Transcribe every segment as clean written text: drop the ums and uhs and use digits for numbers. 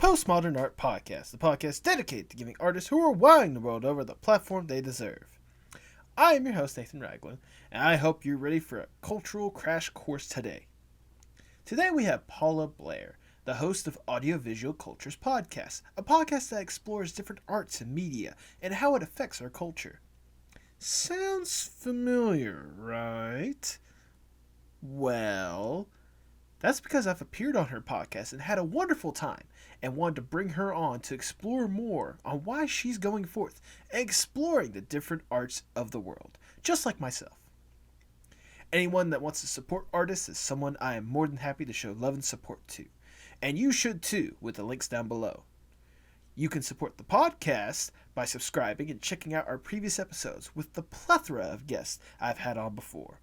Postmodern Art Podcast, the podcast dedicated to giving artists who are wowing the world over the platform they deserve. I am your host, Nathan Ragland, and I hope you're ready for a cultural crash course today. Today we have Paula Blair, the host of Audiovisual Cultures Podcast, a podcast that explores different arts and media and how it affects our culture. Sounds familiar, right? Well, that's because I've appeared on her podcast and had a wonderful time and wanted to bring her on to explore more on why she's going forth and exploring the different arts of the world, just like myself. Anyone that wants to support artists is someone I am more than happy to show love and support to, and you should too with the links down below. You can support the podcast by subscribing and checking out our previous episodes with the plethora of guests I've had on before.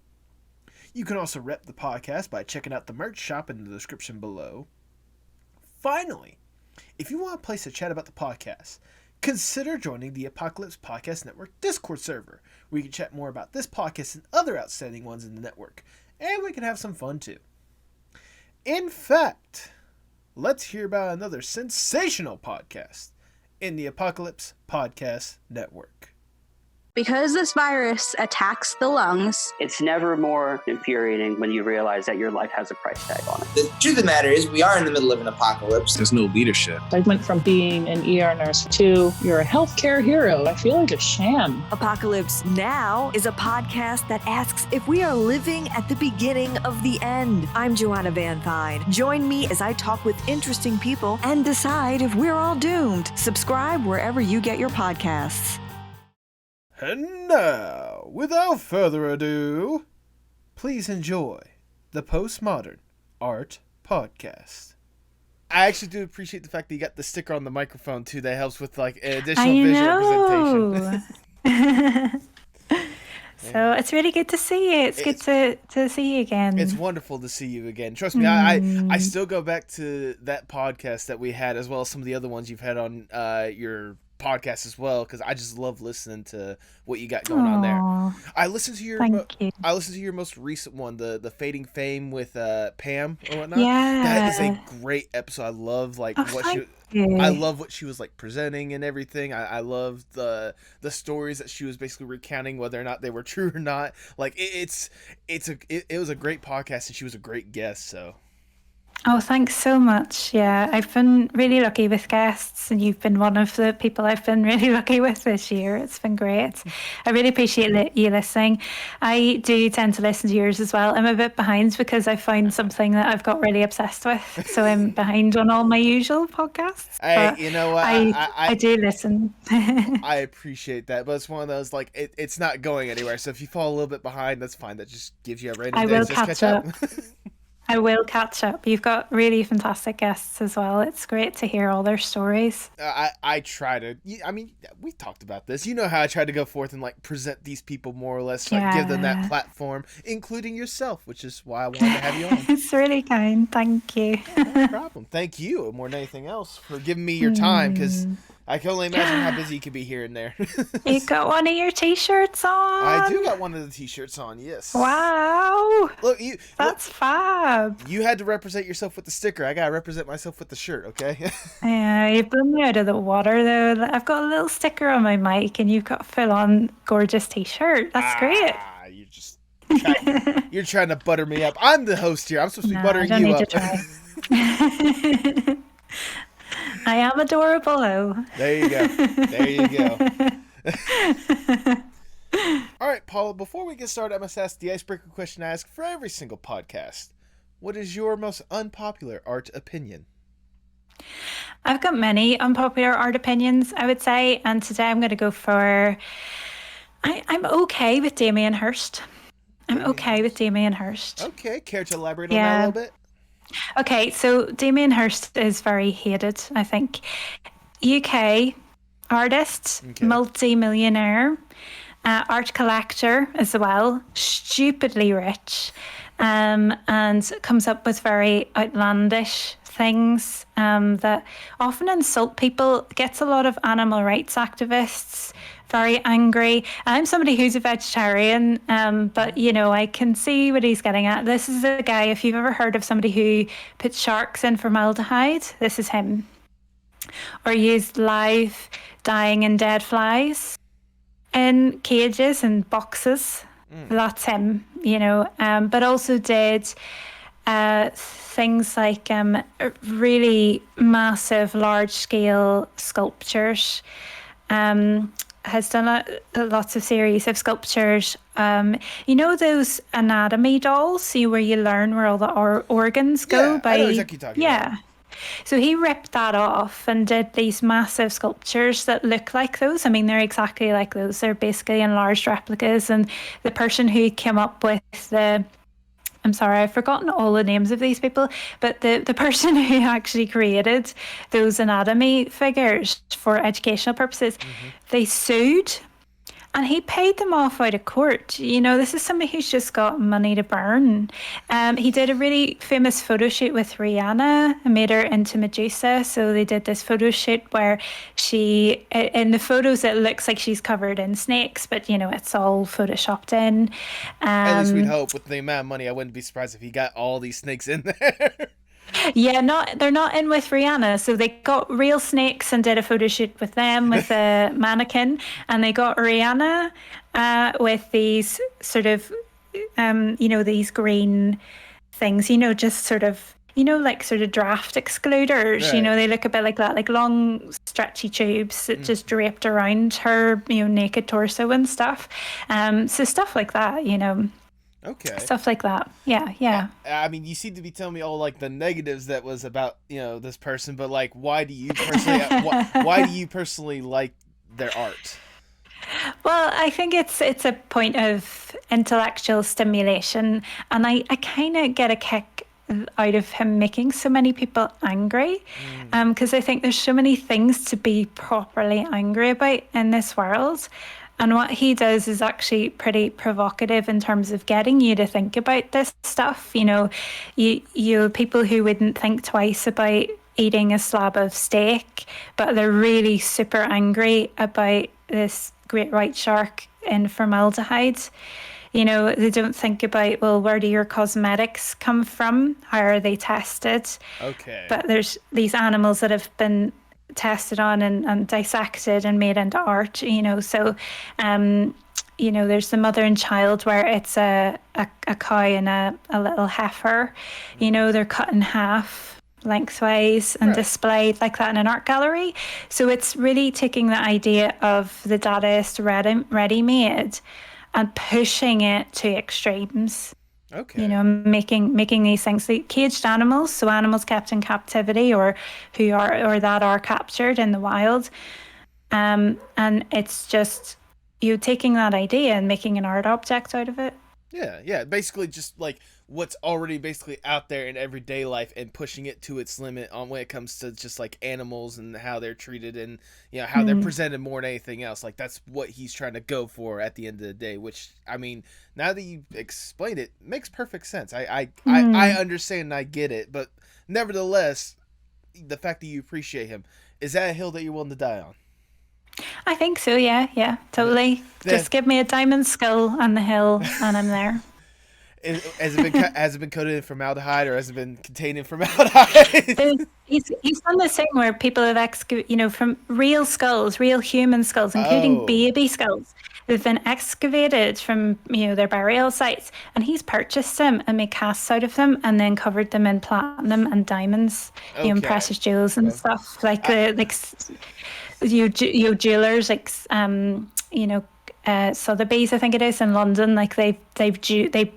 You can also rep the podcast by checking out the merch shop in the description below. Finally, if you want a place to chat about the podcast, consider joining the Apocalypse Podcast Network Discord server, where you can chat more about this podcast and other outstanding ones in the network, and we can have some fun too. In fact, let's hear about another sensational podcast in the Apocalypse Podcast Network. Because this virus attacks the lungs, it's never more infuriating when you realize that your life has a price tag on it. The truth of the matter is we are in the middle of an apocalypse. There's no leadership. I went from being an ER nurse to you're a healthcare hero. I feel like a sham. Apocalypse Now is a podcast that asks if we are living at the beginning of the end. I'm Joanna Van Fine. Join me as I talk with interesting people and decide if we're all doomed. Subscribe wherever you get your podcasts. And now, without further ado, please enjoy the Postmodern Art Podcast. I actually do appreciate the fact that you got the sticker on the microphone too. That helps with like additional visual representation. So it's really good to see you. It's good to see you again. It's wonderful to see you again. Trust me, I still go back to that podcast that we had, as well as some of the other ones you've had on your podcast as well, because I just love listening to what you got going on there. I listened to your most recent one, the Fading Fame with Pam or whatnot. Yeah, that is a great episode. I love I love what she was like presenting and everything. I love the stories that she was basically recounting, whether or not they were true or not. Like it was a great podcast, and she was a great guest. So. Oh, thanks so much. Yeah, I've been really lucky with guests, and you've been one of the people I've been really lucky with this year. It's been great. I really appreciate you listening. I do tend to listen to yours as well. I'm a bit behind because I found something that I've got really obsessed with, so I'm behind on all my usual podcasts. Hey, you know what? I do listen. I appreciate that, but it's one of those, like, it's not going anywhere, so if you fall a little bit behind, that's fine. That just gives you a random day to catch up. I will catch up. You've got really fantastic guests as well. It's great to hear all their stories. I try to, I mean, we talked about this. You know how I try to go forth and like present these people more or less, like give them that platform, including yourself, which is why I wanted to have you on. It's really kind. Thank you. No problem. Thank you more than anything else for giving me your time, because I can only imagine how busy you could be here and there. You got one of your t-shirts on? I do got one of the t-shirts on, yes. Wow. That's fab. You had to represent yourself with the sticker. I gotta represent myself with the shirt, okay? Yeah, you've blown me out of the water though. I've got a little sticker on my mic, and you've got a full-on gorgeous t-shirt. That's great. You're trying to butter me up. I'm the host here. I'm supposed to be buttering I don't you need up. To try. I am adorable, though. There you go. All right, Paula, before we get started, I must ask the icebreaker question I ask for every single podcast. What is your most unpopular art opinion? I've got many unpopular art opinions, I would say, and today I'm going to go for... I'm okay with Damien Hirst. Okay, care to elaborate on that a little bit? Okay, so Damien Hirst is very hated, I think. UK artist, multi-millionaire, art collector as well, stupidly rich, and comes up with very outlandish things that often insult people, gets a lot of animal rights activists very angry. I'm somebody who's a vegetarian, but you know, I can see what he's getting at. This is a guy, if you've ever heard of somebody who puts sharks in formaldehyde, this is him. or used live dying and dead flies in cages and boxes. That's him, but also did things like really massive, large-scale sculptures. Has done lots of series of sculptures. Those anatomy dolls, where you learn where all the organs go? Yeah, I know exactly what you're talking about. So he ripped that off and did these massive sculptures that look like those. I mean, they're exactly like those. They're basically enlarged replicas. And the person who came up with I'm sorry, I've forgotten all the names of these people, but the person who actually created those anatomy figures for educational purposes, they sued. And he paid them off out of court. This is somebody who's just got money to burn. He did a really famous photo shoot with Rihanna and made her into Medusa. So they did this photo shoot where in the photos, it looks like she's covered in snakes, but, it's all photoshopped in. At least we'd hope. With the amount of money, I wouldn't be surprised if he got all these snakes in there. Yeah, they're not in with Rihanna. So they got real snakes and did a photo shoot with them, with a mannequin. And they got Rihanna with these sort of, these green things, just sort of, like sort of draft excluders. Right. They look a bit like that, like long stretchy tubes that just draped around her, naked torso and stuff. So stuff like that, Okay. Stuff like that. Yeah. I mean, you seem to be telling me all like the negatives that was about, this person, but like, why do you personally, why do you personally like their art? Well, I think it's a point of intellectual stimulation, and I kind of get a kick out of him making so many people angry, because I think there's so many things to be properly angry about in this world. And what he does is actually pretty provocative in terms of getting you to think about this stuff. You people who wouldn't think twice about eating a slab of steak, but they're really super angry about this great white shark in formaldehyde. They don't think about, well, where do your cosmetics come from? How are they tested? Okay. But there's these animals that have been tested on and dissected and made into art, so there's the mother and child where it's a cow and a little heifer, they're cut in half lengthways and displayed like that in an art gallery. So it's really taking the idea of the Dadaist ready-made and pushing it to extremes. Okay. Making these things like caged animals, so animals kept in captivity or that are captured in the wild. And it's just you taking that idea and making an art object out of it. Yeah. Basically just like what's already basically out there in everyday life and pushing it to its limit on when it comes to just like animals and how they're treated and how they're presented more than anything else. Like that's what he's trying to go for at the end of the day, which I mean, now that you explained it, makes perfect sense. I understand and I get it, but nevertheless, the fact that you appreciate him, is that a hill that you're willing to die on? I think so, yeah, totally. Just give me a diamond skull on the hill and I'm there. Has it been coated in formaldehyde or has it been contained in formaldehyde? He's done this thing where people have excavated, from real skulls, real human skulls, including baby skulls. They've been excavated from, their burial sites, and he's purchased them and made casts out of them, and then covered them in platinum and diamonds, and precious jewels and stuff like jewelers like Sotheby's, I think it is, in London. Like they've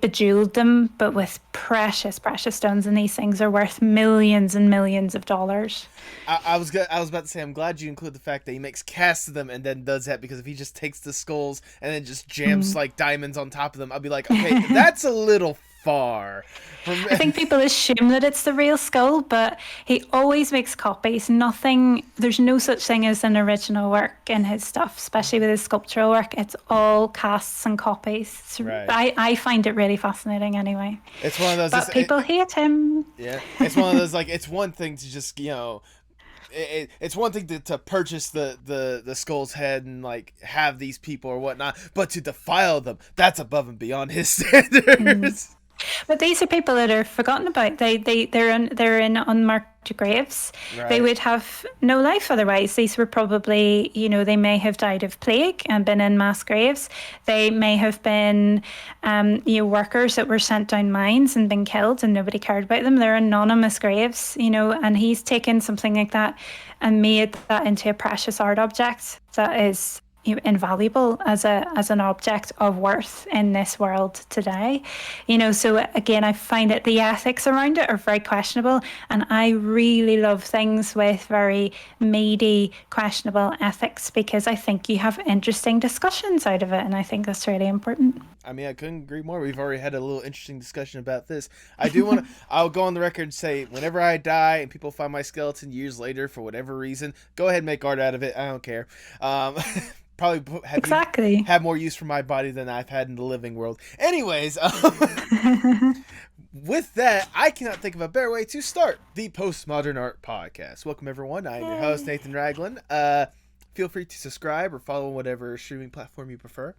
bejeweled them, but with precious stones, and these things are worth millions and millions of dollars. I was about to say, I'm glad you include the fact that he makes casts of them and then does that, because if he just takes the skulls and then just jams like diamonds on top of them, I'd be like, okay, that's a little far. I think people assume that it's the real skull, but he always makes copies. There's no such thing as an original work in his stuff, especially with his sculptural work. It's all casts and copies. Right. I find it really fascinating anyway. It's one of those. But people hate him. Yeah, it's one of those, like, it's one thing to just, it's one thing to purchase the skull's head and like have these people or whatnot, but to defile them, that's above and beyond his standards. But these are people that are forgotten about. They're in unmarked graves. Right. They would have no life otherwise. These were probably, they may have died of plague and been in mass graves. They may have been, workers that were sent down mines and been killed, and nobody cared about them. They're anonymous graves, and he's taken something like that and made that into a precious art object that is invaluable as an object of worth in this world today. So again, I find that the ethics around it are very questionable, and I really love things with very meaty, questionable ethics, because I think you have interesting discussions out of it, and I think that's really important. I mean, I couldn't agree more. We've already had a little interesting discussion about this. I do want to, I'll go on the record and say, whenever I die and people find my skeleton years later for whatever reason, go ahead and make art out of it. I don't care. Probably have more use for my body than I've had in the living world. Anyways, with that, I cannot think of a better way to start the Postmodern Art Podcast. Welcome, everyone. I am your host, Nathan Ragland. Feel free to subscribe or follow whatever streaming platform you prefer.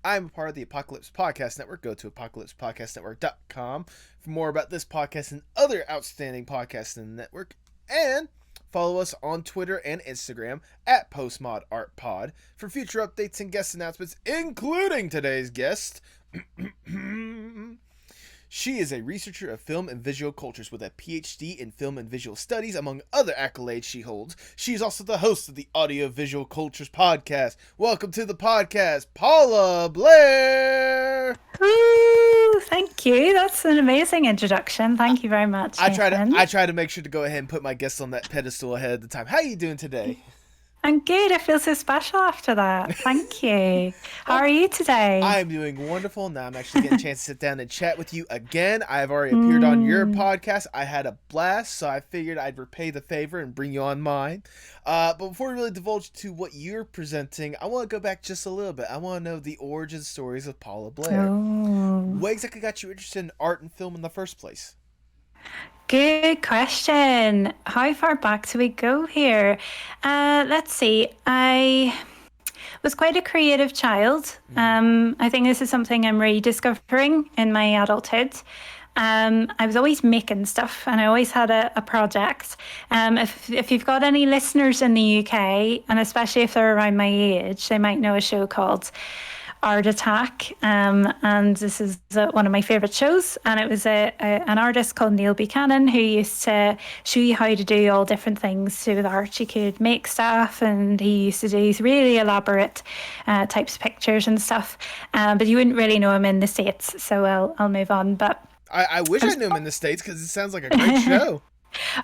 I'm a part of the Apocalypse Podcast Network. Go to apocalypsepodcastnetwork.com for more about this podcast and other outstanding podcasts in the network. And follow us on Twitter and Instagram at Postmod Art Pod for future updates and guest announcements, including today's guest. She is a researcher of film and visual cultures with a PhD in film and visual studies, among other accolades she holds. She is also the host of the Audiovisual Cultures Podcast. Welcome to the podcast, Paula Blair. Ooh, thank you. That's an amazing introduction. Thank you very much. I try to make sure to go ahead and put my guests on that pedestal ahead of the time. How are you doing today? I'm good. I feel so special after that. Thank you. How are you today? I'm doing wonderful. Now I'm actually getting a chance to sit down and chat with you again. I've already appeared on your podcast. I had a blast, so I figured I'd repay the favor and bring you on mine. But before we really divulge to what you're presenting, I want to go back just a little bit. I want to know the origin stories of Paula Blair. Oh. What exactly got you interested in art and film in the first place? Good question. How far back do we go here? Let's see. I was quite a creative child. I think this is something I'm rediscovering in my adulthood. I was always making stuff, and I always had a project. If you've got any listeners in the UK, and especially if they're around my age, they might know a show called Art Attack, and this is one of my favorite shows, and it was an artist called Neil Buchanan who used to show you how to do all different things to with art. You could make stuff, and he used to do these really elaborate types of pictures and stuff, but you wouldn't really know him in the States, so I'll move on. But I wish I knew him in the States, because it sounds like a great show.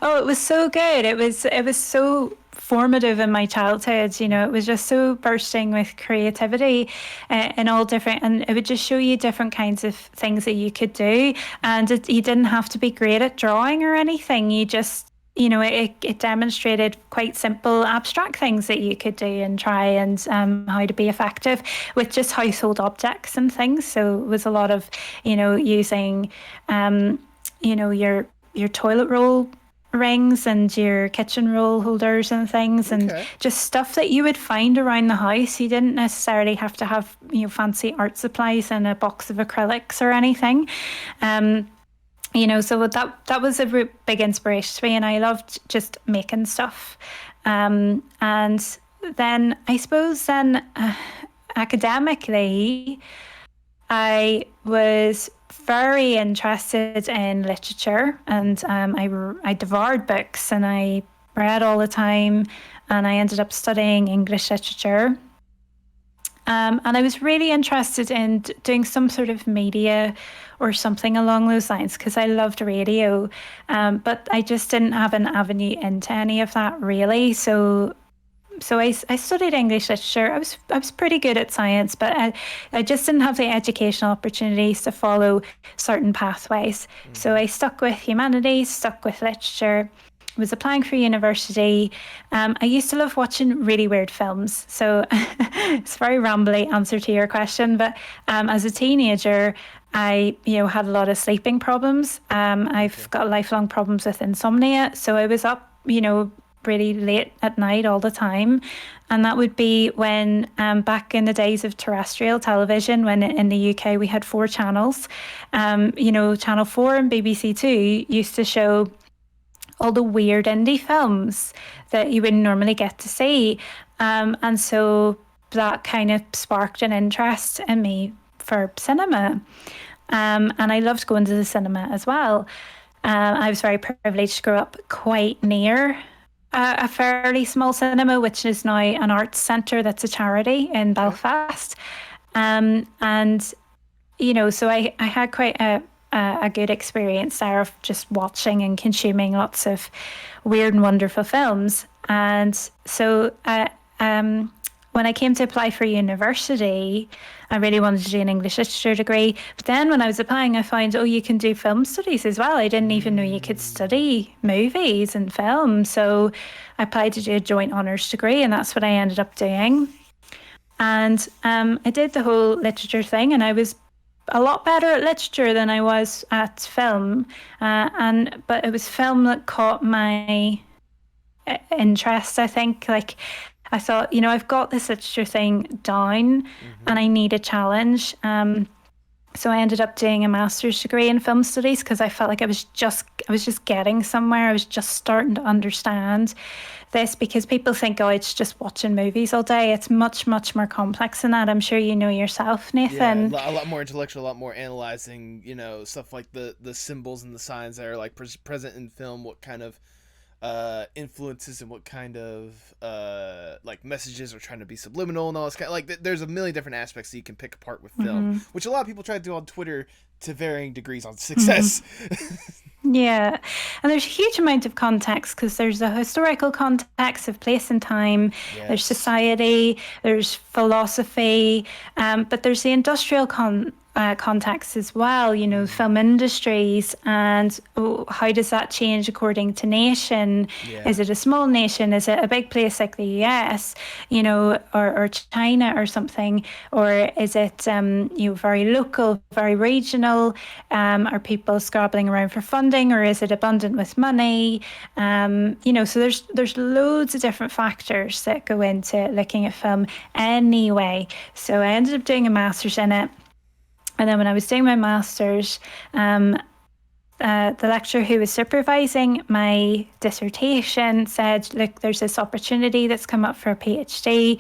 Oh, it was so good. It was so formative in my childhood. It was just so bursting with creativity and all different, and it would just show you different kinds of things that you could do. And you didn't have to be great at drawing or anything. You just, it demonstrated quite simple abstract things that you could do and try, and how to be effective with just household objects and things. So it was a lot of, using, your toilet roll rings and your kitchen roll holders and things, and just stuff that you would find around the house. You didn't necessarily have to have fancy art supplies and a box of acrylics or anything. So that was a big inspiration to me, and I loved just making stuff. And then I suppose academically, I was very interested in literature, and I devoured books, and I read all the time, and I ended up studying English literature. And I was really interested in doing some sort of media or something along those lines, because I loved radio, but I just didn't have an avenue into any of that really. So I studied English literature. I was pretty good at science, but I just didn't have the educational opportunities to follow certain pathways. So I stuck with humanities, stuck with literature, was applying for university. I used to love watching really weird films. So it's a very rambly answer to your question, but as a teenager, I had a lot of sleeping problems. I've got lifelong problems with insomnia. So I was up, really late at night all the time. And that would be when, back in the days of terrestrial television, when in the UK we had 4 channels, Channel 4 and BBC 2 used to show all the weird indie films that you wouldn't normally get to see. And so that kind of sparked an interest in me for cinema. And I loved going to the cinema as well. I was very privileged to grow up quite near a fairly small cinema, which is now an arts centre that's a charity in Belfast. So I had quite a good experience there of just watching and consuming lots of weird and wonderful films. And so when I came to apply for university, I really wanted to do an English literature degree. But then when I was applying, I found, you can do film studies as well. I didn't even know you could study movies and film. So I applied to do a joint honours degree, and that's what I ended up doing. And I did the whole literature thing, and I was a lot better at literature than I was at film. But it was film that caught my interest, I think. Like, I thought, I've got this literature thing down, and I need a challenge. So I ended up doing a master's degree in film studies because I felt like I was just getting somewhere. I was just starting to understand this, because people think, it's just watching movies all day. It's much, much more complex than that. I'm sure you know yourself, Nathan. Yeah, a lot more intellectual, a lot more analyzing, stuff like the symbols and the signs that are like present in film, what kind of influences and what kind of like messages are trying to be subliminal and all this kind of, like there's a million different aspects that you can pick apart with film, which a lot of people try to do on Twitter to varying degrees on success. Yeah, and there's a huge amount of context, because there's a historical context of place and time, there's society, there's philosophy, but there's the industrial context as well, film industries, and how does that change according to nation? Is it a small nation? Is it a big place like the US, or China or something? Or is it very local, very regional? Are people scrabbling around for funding, or is it abundant with money? So there's loads of different factors that go into looking at film anyway. So I ended up doing a master's in it. And then when I was doing my master's, the lecturer who was supervising my dissertation said, look, there's this opportunity that's come up for a PhD.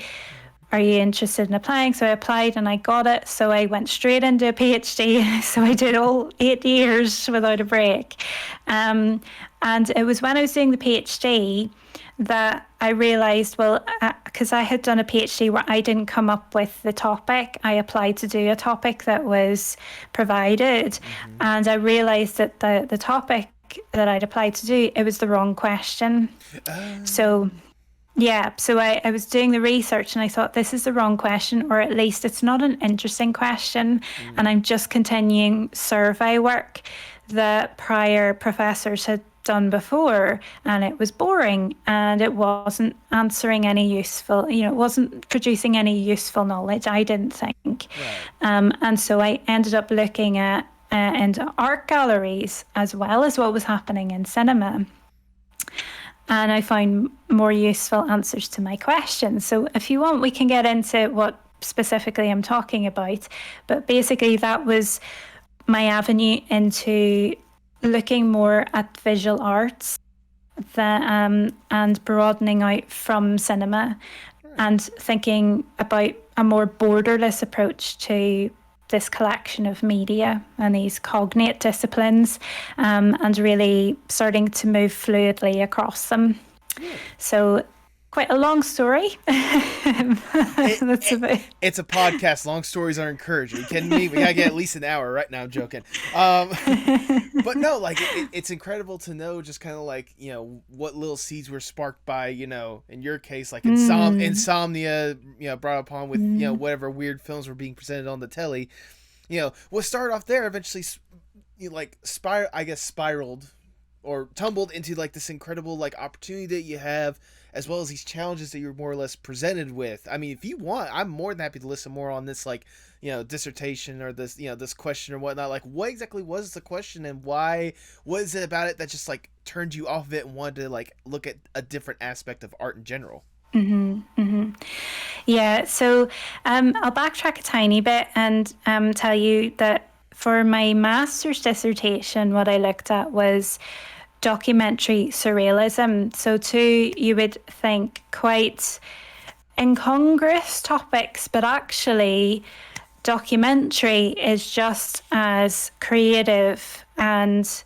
Are you interested in applying? So I applied and I got it. So I went straight into a PhD. So I did all 8 years without a break. And it was when I was doing the PhD that I realised, because I had done a PhD where I didn't come up with the topic, I applied to do a topic that was provided, and I realised that the topic that I'd applied to do, it was the wrong question. So I was doing the research and I thought, this is the wrong question, or at least it's not an interesting question, and I'm just continuing survey work that prior professors had done before, and it was boring, and it wasn't answering any useful, it wasn't producing any useful knowledge, I didn't think. And so I ended up looking at into art galleries as well as what was happening in cinema, and I found more useful answers to my questions. So if you want, we can get into what specifically I'm talking about, but basically that was my avenue into looking more at visual arts and broadening out from cinema, and thinking about a more borderless approach to this collection of media and these cognate disciplines, and really starting to move fluidly across them. So quite a long story. It's a podcast. Long stories are encouraged. Are you kidding me? We gotta get at least an hour right now. I'm joking. But no, like it's incredible to know just kind of like, what little seeds were sparked by, in your case, like insomnia, brought upon with, whatever weird films were being presented on the telly. What started off there eventually, spiraled or tumbled into like this incredible like opportunity that you have, as well as these challenges that you're more or less presented with. I mean, if you want, I'm more than happy to listen more on this, like, dissertation or this, this question or whatnot. Like, what exactly was the question, and why, what is it about it that just like turned you off of it and wanted to like look at a different aspect of art in general? Yeah, so I'll backtrack a tiny bit and tell you that for my master's dissertation, what I looked at was documentary surrealism. So two, you would think, quite incongruous topics, but actually documentary is just as creative and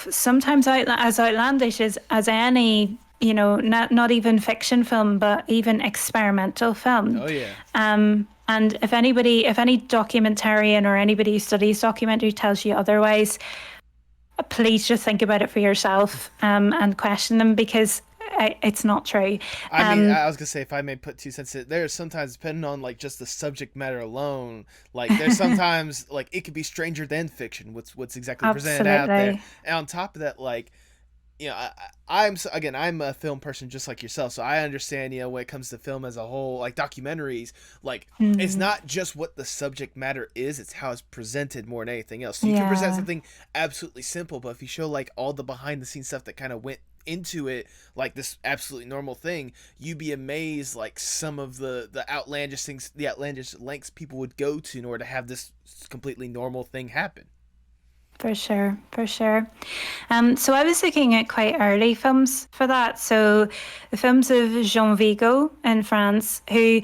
sometimes as outlandish as any, you know, not even fiction film, but even experimental film. Oh yeah. And if any documentarian or anybody who studies documentary tells you otherwise, please just think about it for yourself and question them, because it's not true. I mean, I was gonna say, if I may put 2 cents in, there's sometimes, depending on like just the subject matter alone, like there's sometimes like it could be stranger than fiction. What's exactly presented out there, and on top of that, like, you know, I'm a film person just like yourself, so I understand, you know, when it comes to film as a whole, like documentaries, like it's not just what the subject matter is, it's how it's presented more than anything else. So you can present something absolutely simple, but if you show like all the behind the scenes stuff that kind of went into it, like this absolutely normal thing, you'd be amazed like some of the outlandish things, the outlandish lengths people would go to in order to have this completely normal thing happen. For sure. So I was looking at quite early films for that. So the films of Jean Vigo in France, who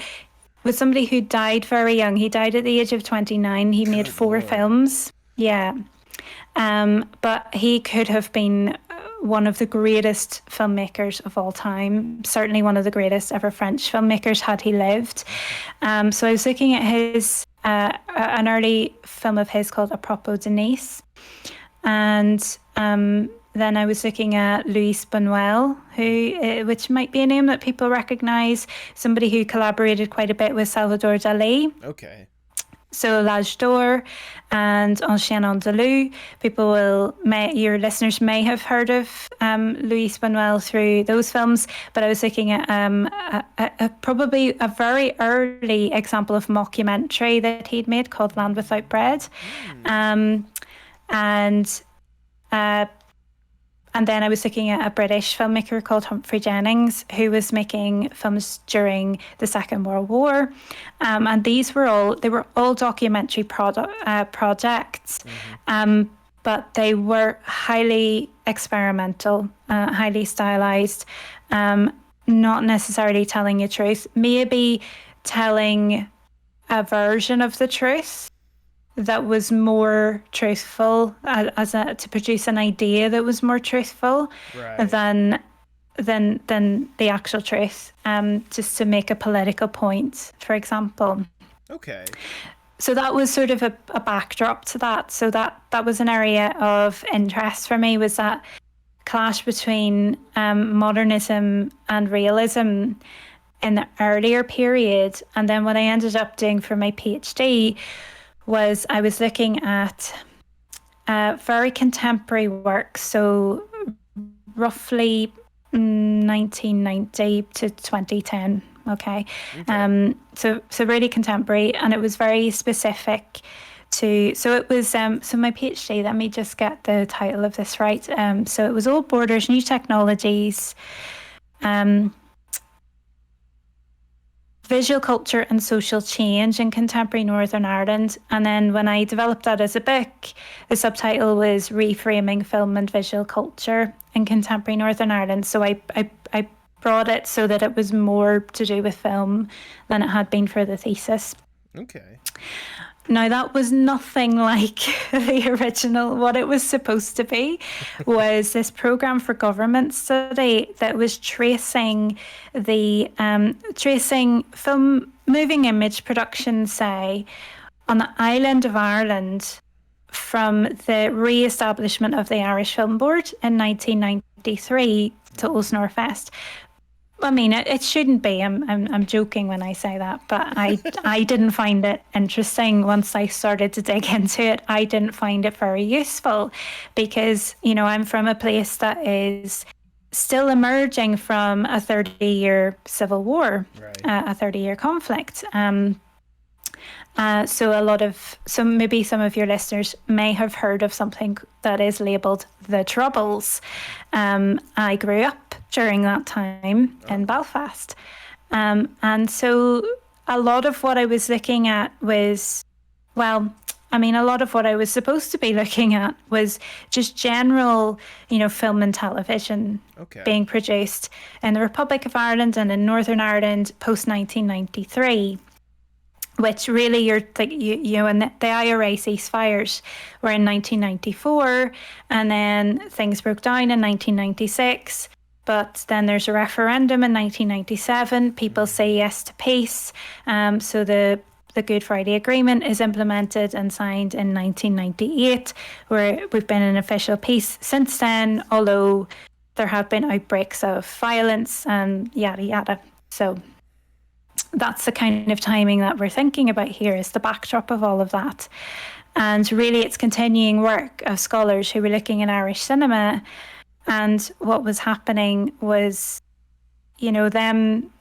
was somebody who died very young. He died at the age of 29. He made 4 films. Yeah. But he could have been one of the greatest filmmakers of all time, certainly one of the greatest ever French filmmakers had he lived. So I was looking at his an early film of his called A Propos de Nice. And then I was looking at Luis Buñuel, who, which might be a name that people recognize, somebody who collaborated quite a bit with Salvador Dali. Okay. So L'Âge d'Or and Un Chien Andalou, your listeners may have heard of Luis Buñuel through those films, but I was looking at probably a very early example of mockumentary that he'd made called Land Without Bread. And then I was looking at a British filmmaker called Humphrey Jennings, who was making films during the Second World War. And these were all documentary projects, but they were highly experimental, highly stylized, not necessarily telling the truth, maybe telling a version of the truth that was more truthful, to produce an idea that was more truthful than the actual truth, just to make a political point, for example. Okay. So that was sort of a backdrop to that. So that was an area of interest for me, was that clash between modernism and realism in the earlier period. And then what I ended up doing for my PhD was I was looking at very contemporary work, so roughly 1990 to 2010. Okay. So really contemporary, and it was very specific to. So it was. So my PhD. Let me just get the title of this right. So it was Old Borders, New Technologies. Visual culture and social change in contemporary Northern Ireland. And then when I developed that as a book, the subtitle was Reframing Film and Visual Culture in Contemporary Northern Ireland. So I brought it so that it was more to do with film than it had been for the thesis. Okay. Now, that was nothing like the original. What it was supposed to be was this program for government study that was tracing film moving image production, say, on the island of Ireland from the re-establishment of the Irish Film Board in 1993 to Ulster I mean, it shouldn't be. I'm joking when I say that, but I didn't find it interesting once I started to dig into it. I didn't find it very useful because, you know, I'm from a place that is still emerging from a 30-year civil war, a 30-year conflict. So maybe some of your listeners may have heard of something that is labelled the Troubles. I grew up during that time in Belfast. And so a lot of what I was looking at was, a lot of what I was supposed to be looking at was just general, film and television being produced in the Republic of Ireland and in Northern Ireland post-1993. Which really, and the IRA ceasefires were in 1994, and then things broke down in 1996. But then there's a referendum in 1997. People say yes to peace. So the Good Friday Agreement is implemented and signed in 1998, where we've been in official peace since then, although there have been outbreaks of violence and yada yada. So that's the kind of timing that we're thinking about here, is the backdrop of all of that. And really it's continuing work of scholars who were looking at Irish cinema, and what was happening was, them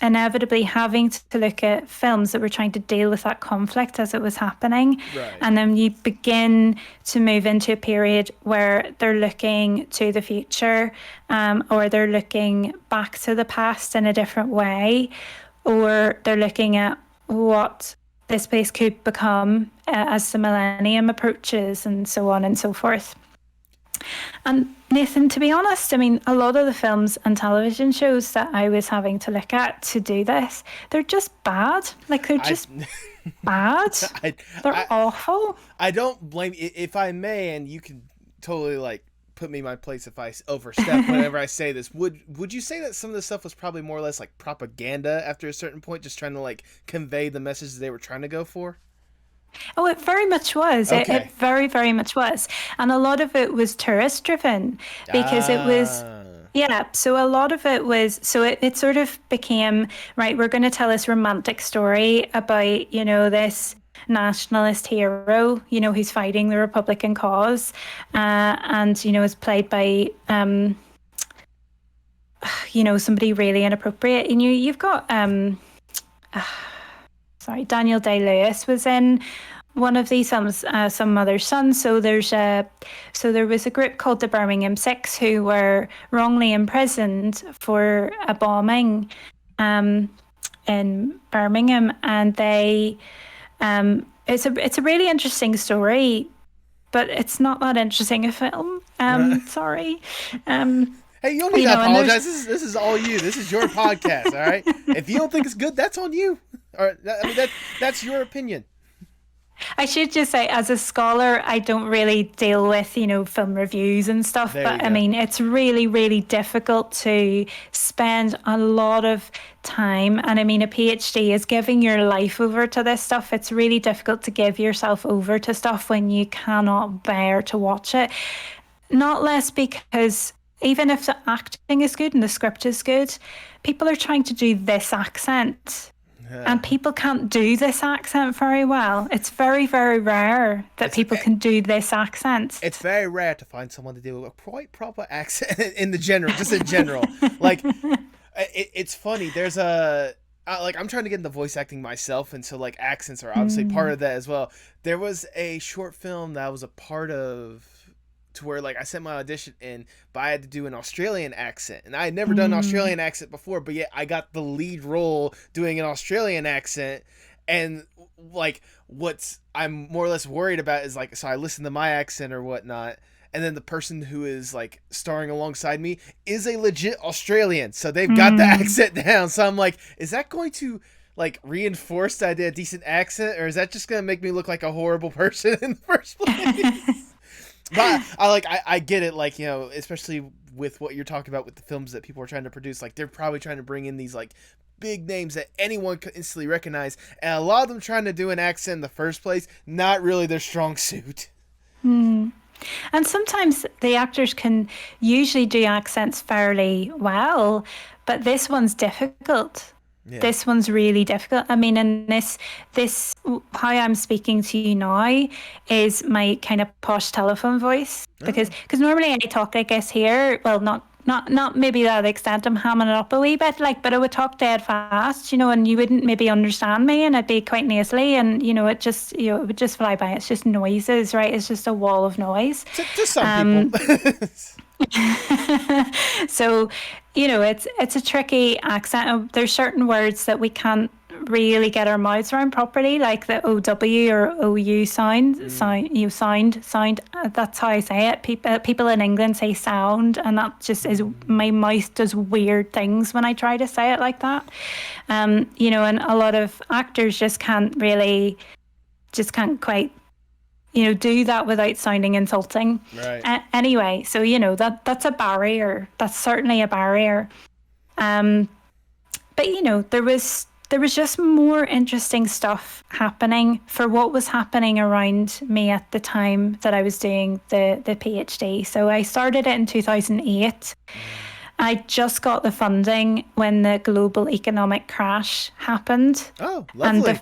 inevitably having to look at films that were trying to deal with that conflict as it was happening. Right. And then you begin to move into a period where they're looking to the future, or they're looking back to the past in a different way, or they're looking at what this place could become as the millennium approaches, and so on and so forth. And Nathan, to be honest, a lot of the films and television shows that I was having to look at to do this, they're just bad. They're just bad. They're awful. I don't blame you, if I may, and you can totally put me in my place if I overstep whenever I say this. Would you say that some of the stuff was probably more or less like propaganda after a certain point, just trying to convey the message they were trying to go for? Oh, it very much was. Okay. It very, very much was. And a lot of it was tourist driven, because it was, so a lot of it was, so it sort of became, right, we're going to tell this romantic story about, this nationalist hero, who's fighting the Republican cause, and, is played by, somebody really inappropriate. And you've got, Daniel Day-Lewis was in one of these films, Some Mother's Son. So there was a group called the Birmingham Six who were wrongly imprisoned for a bombing in Birmingham, and they it's a really interesting story, but it's not that interesting a film. Sorry. Hey, you don't need to apologize. This is all you. This is your podcast, all right? If you don't think it's good, that's on you. Or that's your opinion. I should just say, as a scholar, I don't really deal with, film reviews and stuff. But it's really, really difficult to spend a lot of time. And a PhD is giving your life over to this stuff. It's really difficult to give yourself over to stuff when you cannot bear to watch it. Not less because even if the acting is good and the script is good, people are trying to do this accent. And people can't do this accent very well. It's very, very rare that people can do this accent. It's very rare to find someone to do a quite proper accent in general. It's funny. There's I'm trying to get into voice acting myself, and so accents are obviously part of that as well. There was a short film that I was a part of, to where I sent my audition in, but I had to do an Australian accent, and I had never done an Australian accent before, but yet I got the lead role doing an Australian accent. And what I'm more or less worried about is so I listen to my accent or whatnot, and then the person who is starring alongside me is a legit Australian, so they've got the accent down. So I'm is that going to reinforce that I did a decent accent, or is that just going to make me look like a horrible person in the first place? But I get it, especially with what you're talking about with the films that people are trying to produce. They're probably trying to bring in these big names that anyone could instantly recognize, and a lot of them trying to do an accent in the first place, not really their strong suit. And sometimes the actors can usually do accents fairly well, but this one's difficult. Yeah. This one's really difficult. And this how I'm speaking to you now is my kind of posh telephone voice, because normally I talk like this here. Well, not not maybe that extent. I'm hamming it up a wee bit, like, but I would talk dead fast, and you wouldn't maybe understand me, and I'd be quite nasally, and it would just fly by. It's just noises, right? It's just a wall of noise. To some people. So, it's a tricky accent. There's certain words that we can't really get our mouths around properly, like the OW or OU sound. That's how I say it. People in England say sound, and that just is, my mouth does weird things when I try to say it like that. And a lot of actors just can't quite do that without sounding insulting. Right. Anyway, so that's a barrier. That's certainly a barrier. But there was just more interesting stuff happening for what was happening around me at the time that I was doing the PhD. So I started it in 2008. I just got the funding when the global economic crash happened. Oh, lovely.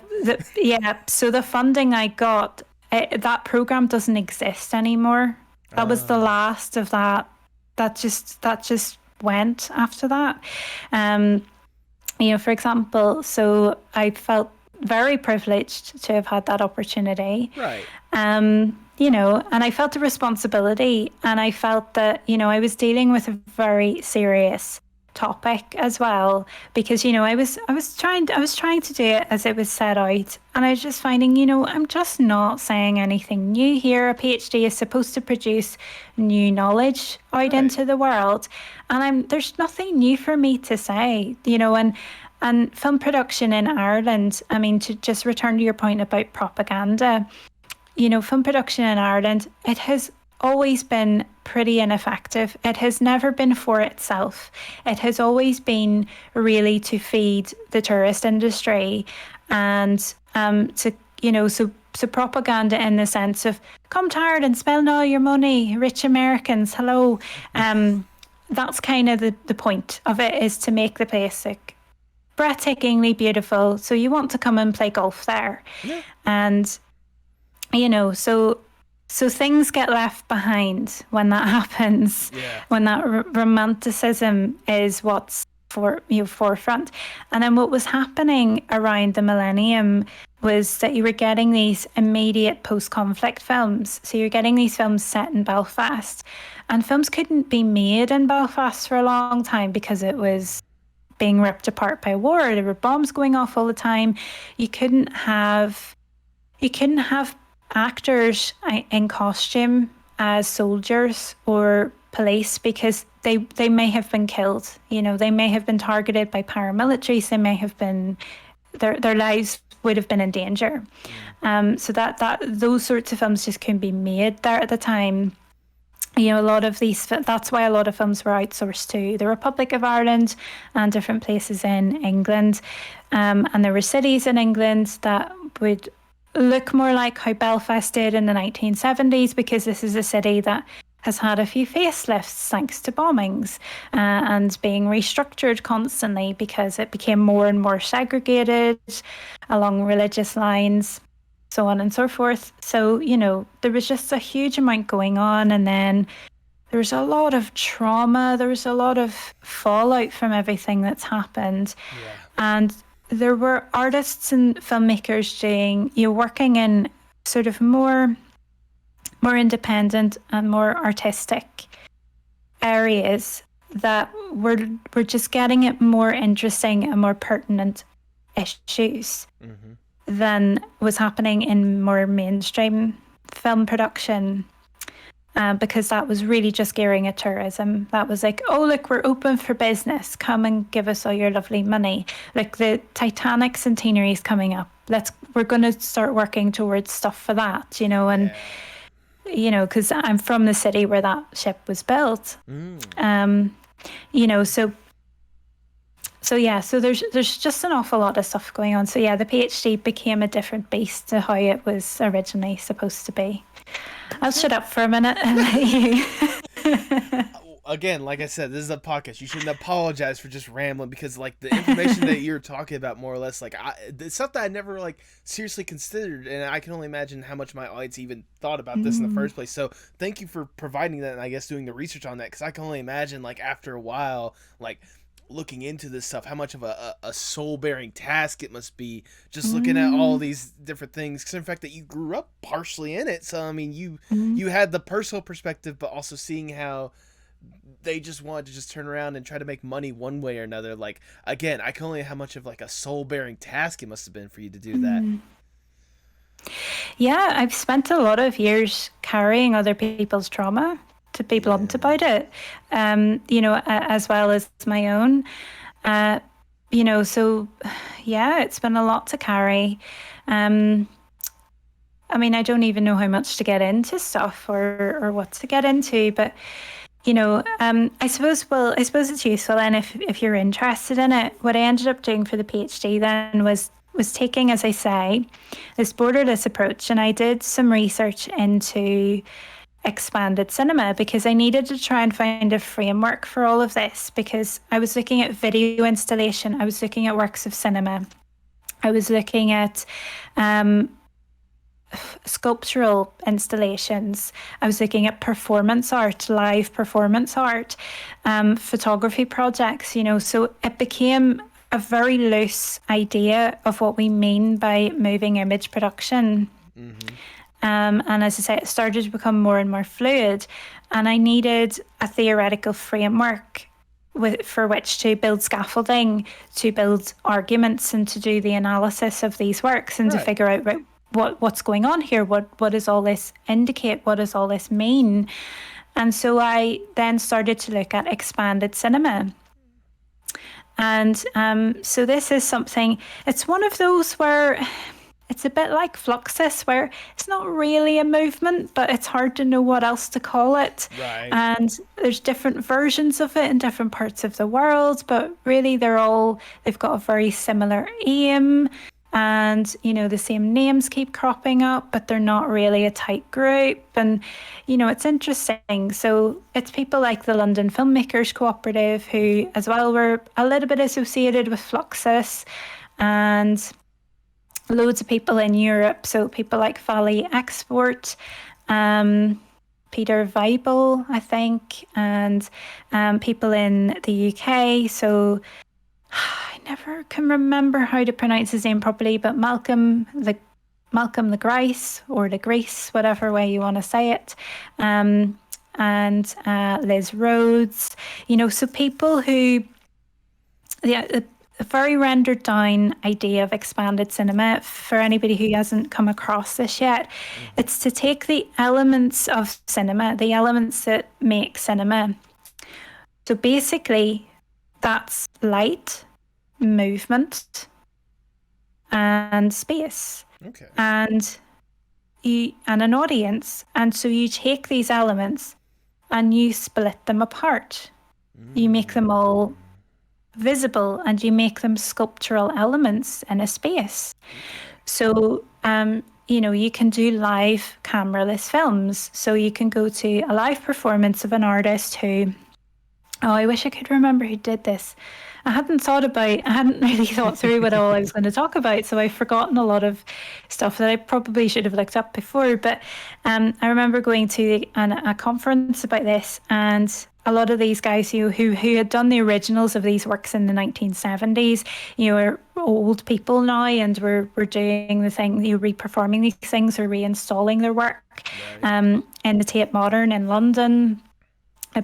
And so the funding I got, that program doesn't exist anymore. That was the last of that. That just went after that. For example, so I felt very privileged to have had that opportunity. Right. And I felt a responsibility, and I felt that, I was dealing with a very serious topic as well, because I was trying to do it as it was set out, and I was just finding I'm just not saying anything new here. A PhD is supposed to produce new knowledge out into the world, and there's nothing new for me to say, and film production in Ireland, I mean, to just return to your point about propaganda, film production in Ireland, it has always been pretty ineffective. It has never been for itself. It has always been really to feed the tourist industry, and so propaganda in the sense of come to Ireland, spend all your money, rich Americans, hello. That's kind of the point of it, is to make the place like breathtakingly beautiful, so you want to come and play golf there. Yeah. And so things get left behind when that happens, when that romanticism is what's forefront. And then what was happening around the millennium was that you were getting these immediate post-conflict films. So you're getting these films set in Belfast, and films couldn't be made in Belfast for a long time because it was being ripped apart by war. There were bombs going off all the time. You couldn't have actors in costume as soldiers or police, because they may have been killed. They may have been targeted by paramilitaries. They may have been, their lives would have been in danger. So that those sorts of films just couldn't be made there at the time. A lot of these, that's why a lot of films were outsourced to the Republic of Ireland and different places in England. And there were cities in England that would look more like how Belfast did in the 1970s, because this is a city that has had a few facelifts thanks to bombings and being restructured constantly, because it became more and more segregated along religious lines, so on and so forth. So, there was just a huge amount going on, and then there was a lot of trauma, there was a lot of fallout from everything that's happened. Yeah. And there were artists and filmmakers working in sort of more independent and more artistic areas that were just getting at more interesting and more pertinent issues than was happening in more mainstream film production. Because that was really just gearing at tourism. That was like, oh, look, we're open for business. Come and give us all your lovely money. Like the Titanic centenary is coming up. We're going to start working towards stuff for that, because I'm from the city where that ship was built. So there's just an awful lot of stuff going on. So the PhD became a different beast to how it was originally supposed to be. I'll shut up for a minute and let you. again, like I said, this is a podcast. You shouldn't apologize for just rambling, because like the information that you're talking about, more or less, like it's something I never like seriously considered, and I can only imagine how much my audience even thought about this in the first place. So thank you for providing that, and I guess doing the research on that, because I can only imagine, like, after a while, like looking into this stuff, how much of a soul-bearing task it must be, just looking at all these different things, because in fact that you grew up partially in it. So I mean, you had the personal perspective, but also seeing how they just wanted to just turn around and try to make money one way or another. Like, again, I can only how much of like a soul-bearing task it must have been for you to do that. Yeah, I've spent a lot of years carrying other people's trauma, to be blunt about it, as well as my own, so yeah, it's been a lot to carry. I mean, I don't even know how much to get into stuff or what to get into, but I suppose it's useful then if you're interested in it. What I ended up doing for the PhD then was taking, as I say, this borderless approach, and I did some research into expanded cinema, because I needed to try and find a framework for all of this, because I was looking at video installation, I was looking at works of cinema, I was looking at sculptural installations, I was looking at performance art, live performance art, photography projects, so it became a very loose idea of what we mean by moving image production. And as I say, it started to become more and more fluid, and I needed a theoretical framework for which to build scaffolding, to build arguments, and to do the analysis of these works, and to figure out what's going on here, what does all this indicate, what does all this mean. And so I then started to look at expanded cinema. And so this is something, it's one of those where it's a bit like Fluxus, where it's not really a movement, but it's hard to know what else to call it. Right. And there's different versions of it in different parts of the world, but really they've got a very similar aim. And, the same names keep cropping up, but they're not really a tight group. And, it's interesting. So it's people like the London Filmmakers Cooperative, who as well were a little bit associated with Fluxus, and loads of people in Europe. So people like Valley Export, Peter Weibel, I think, and people in the UK. So I never can remember how to pronounce his name properly, but Malcolm the Grice, or the Grease, whatever way you want to say it, and Liz Rhodes, so people who, a very rendered down idea of expanded cinema, for anybody who hasn't come across this yet, it's to take the elements of cinema, the elements that make cinema. So basically, that's light, movement, and space, and an audience. And so you take these elements and you split them apart. You make them all visible, and you make them sculptural elements in a space. So you can do live cameraless films. So you can go to a live performance of an artist who, I wish I could remember who did this. I hadn't really thought through what all I was going to talk about, so I've forgotten a lot of stuff that I probably should have looked up before. But I remember going to a conference about this, and a lot of these guys who had done the originals of these works in the 1970s, are old people now, and were doing the thing, reperforming these things or reinstalling their work in the Tate Modern in London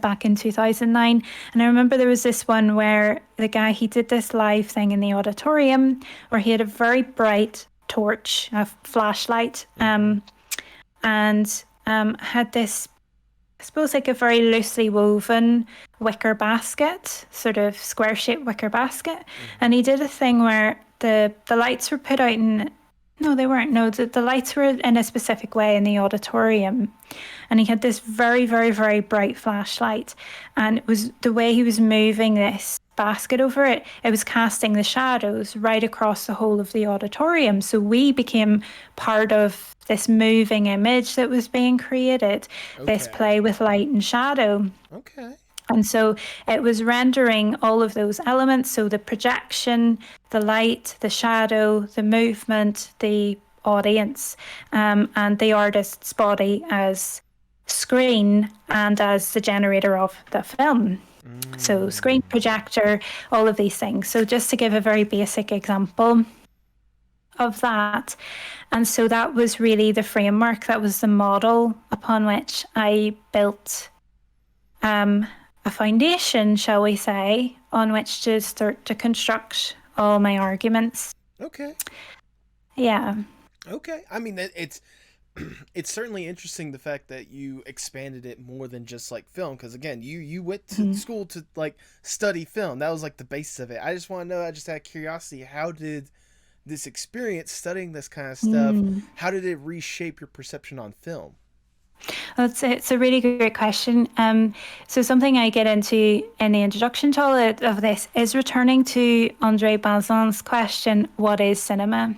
back in 2009. And I remember there was this one where the guy, he did this live thing in the auditorium where he had a very bright torch, a flashlight, and had this, I suppose, like a very loosely woven wicker basket, sort of square-shaped wicker basket. And he did a thing where the lights were put out in... No, they weren't. No, the lights were in a specific way in the auditorium. And he had this very, very, very bright flashlight. And it was the way he was moving this basket over it, it was casting the shadows right across the whole of the auditorium. So we became part of this moving image that was being created, this play with light and shadow. Okay. And so it was rendering all of those elements. So the projection, the light, the shadow, the movement, the audience, and the artist's body as screen and as the generator of the film. So screen, projector, all of these things. So just to give a very basic example of that. And so that was really the framework, that was the model upon which I built a foundation, shall we say, on which to start to construct all my arguments. Okay. Yeah. Okay. I mean, it's certainly interesting, the fact that you expanded it more than just like film, because again, you went to school to like study film. That was like the basis of it. I just want to know, I just had curiosity, how did this experience studying this kind of stuff, how did it reshape your perception on film? Well, it's a really great question. So something I get into in the introduction to all of this is returning to André Bazin's question, what is cinema?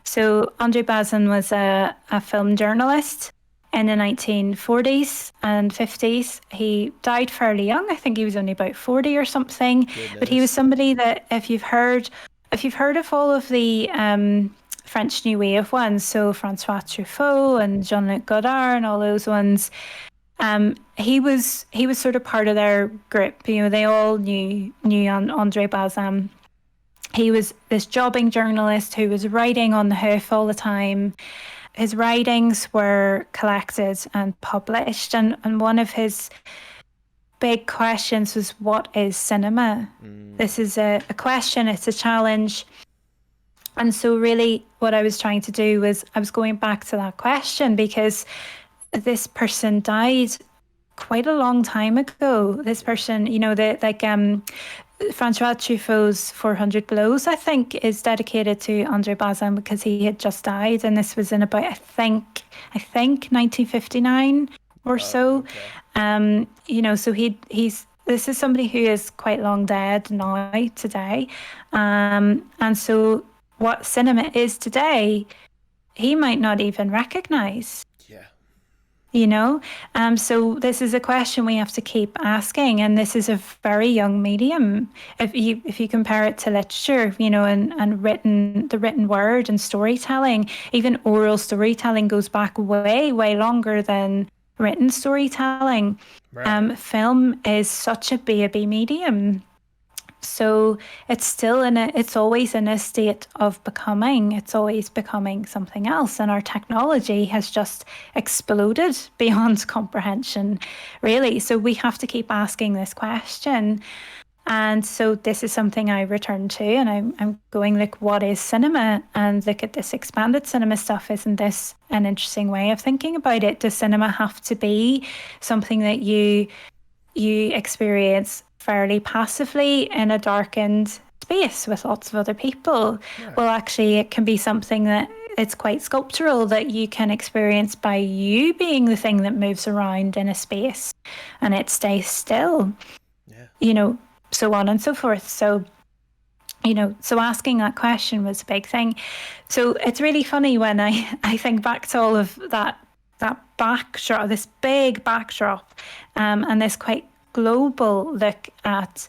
So André Bazin was a film journalist in the 1940s and 50s. He died fairly young. I think he was only about 40 or something. Goodness. But he was somebody that if you've heard of all of the French New Wave ones, so Francois Truffaut and Jean-Luc Godard and all those ones, he was sort of part of their group. You know, they all knew André Bazin. He was this jobbing journalist who was writing on the hoof all the time. His writings were collected and published, and one of his big questions was, what is cinema? This is a question, it's a challenge. And so really what I was trying to do was I was going back to that question, because this person died quite a long time ago. This person, you know, Francois Truffaut's 400 Blows, I think, is dedicated to André Bazin because he had just died. And this was in about, I think 1959 or so. Okay. You know, so this is somebody who is quite long dead now today. And so what cinema is today, he might not even recognize. Yeah. You know? So this is a question we have to keep asking, and this is a very young medium. If you compare it to literature, you know, and the written word and storytelling, even oral storytelling goes back way, way longer than written storytelling. Right. Film is such a baby medium. So it's always in a state of becoming. It's always becoming something else. And our technology has just exploded beyond comprehension, really. So we have to keep asking this question. And so this is something I return to, and I'm going, like, what is cinema? And look at this expanded cinema stuff. Isn't this an interesting way of thinking about it? Does cinema have to be something that you experience fairly passively in a darkened space with lots of other people? Right. Well, actually, it can be something that it's quite sculptural, that you can experience by you being the thing that moves around in a space and it stays still. Yeah. You know, so on and so forth. So, you know, so asking that question was a big thing. So it's really funny when I think back to all of that backdrop, this big backdrop, and this quite global look at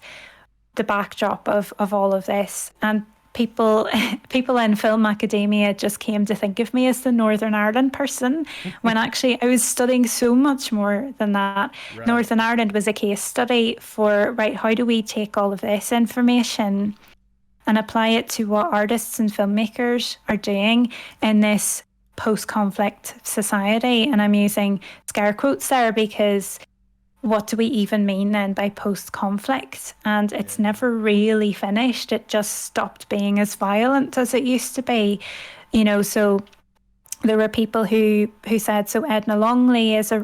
the backdrop of all of this. And people in film academia just came to think of me as the Northern Ireland person, when actually I was studying so much more than that. Right. Northern Ireland was a case study for, right, how do we take all of this information and apply it to what artists and filmmakers are doing in this post-conflict society? And I'm using scare quotes there, because what do we even mean then by post-conflict? And it's never really finished. It just stopped being as violent as it used to be. You know, so there were people who said, so Edna Longley is a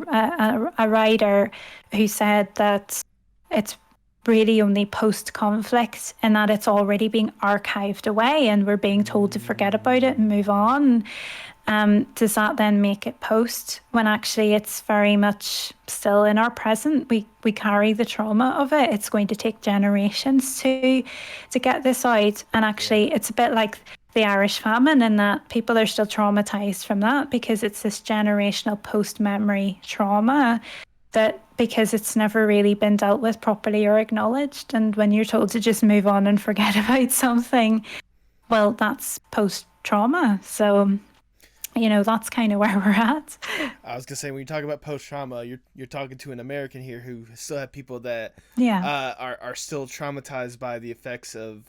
writer who said that it's really only post-conflict, and that it's already being archived away and we're being told to forget about it and move on. Does that then make it post, when actually it's very much still in our present? We carry the trauma of it. It's going to take generations to get this out. And actually it's a bit like the Irish famine, in that people are still traumatized from that, because it's this generational post-memory trauma. that because it's never really been dealt with properly or acknowledged. And when you're told to just move on and forget about something, well, that's post-trauma. So, that's kind of where we're at. I was gonna say, when you talk about post-trauma, you're talking to an American here who still have people that are still traumatized by the effects of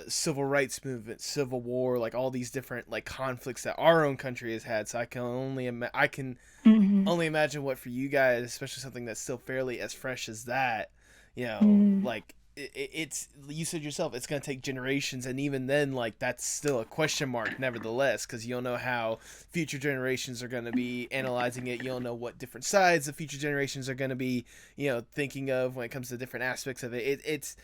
civil rights movement, civil war, like all these different like conflicts that our own country has had. So I can only only imagine what for you guys, especially something that's still fairly as fresh as that. Like. It's you said yourself, it's going to take generations, and even then, like, that's still a question mark nevertheless, because you don't know how future generations are going to be analyzing it. You don't know what different sides the future generations are going to be thinking of when it comes to different aspects of it. It's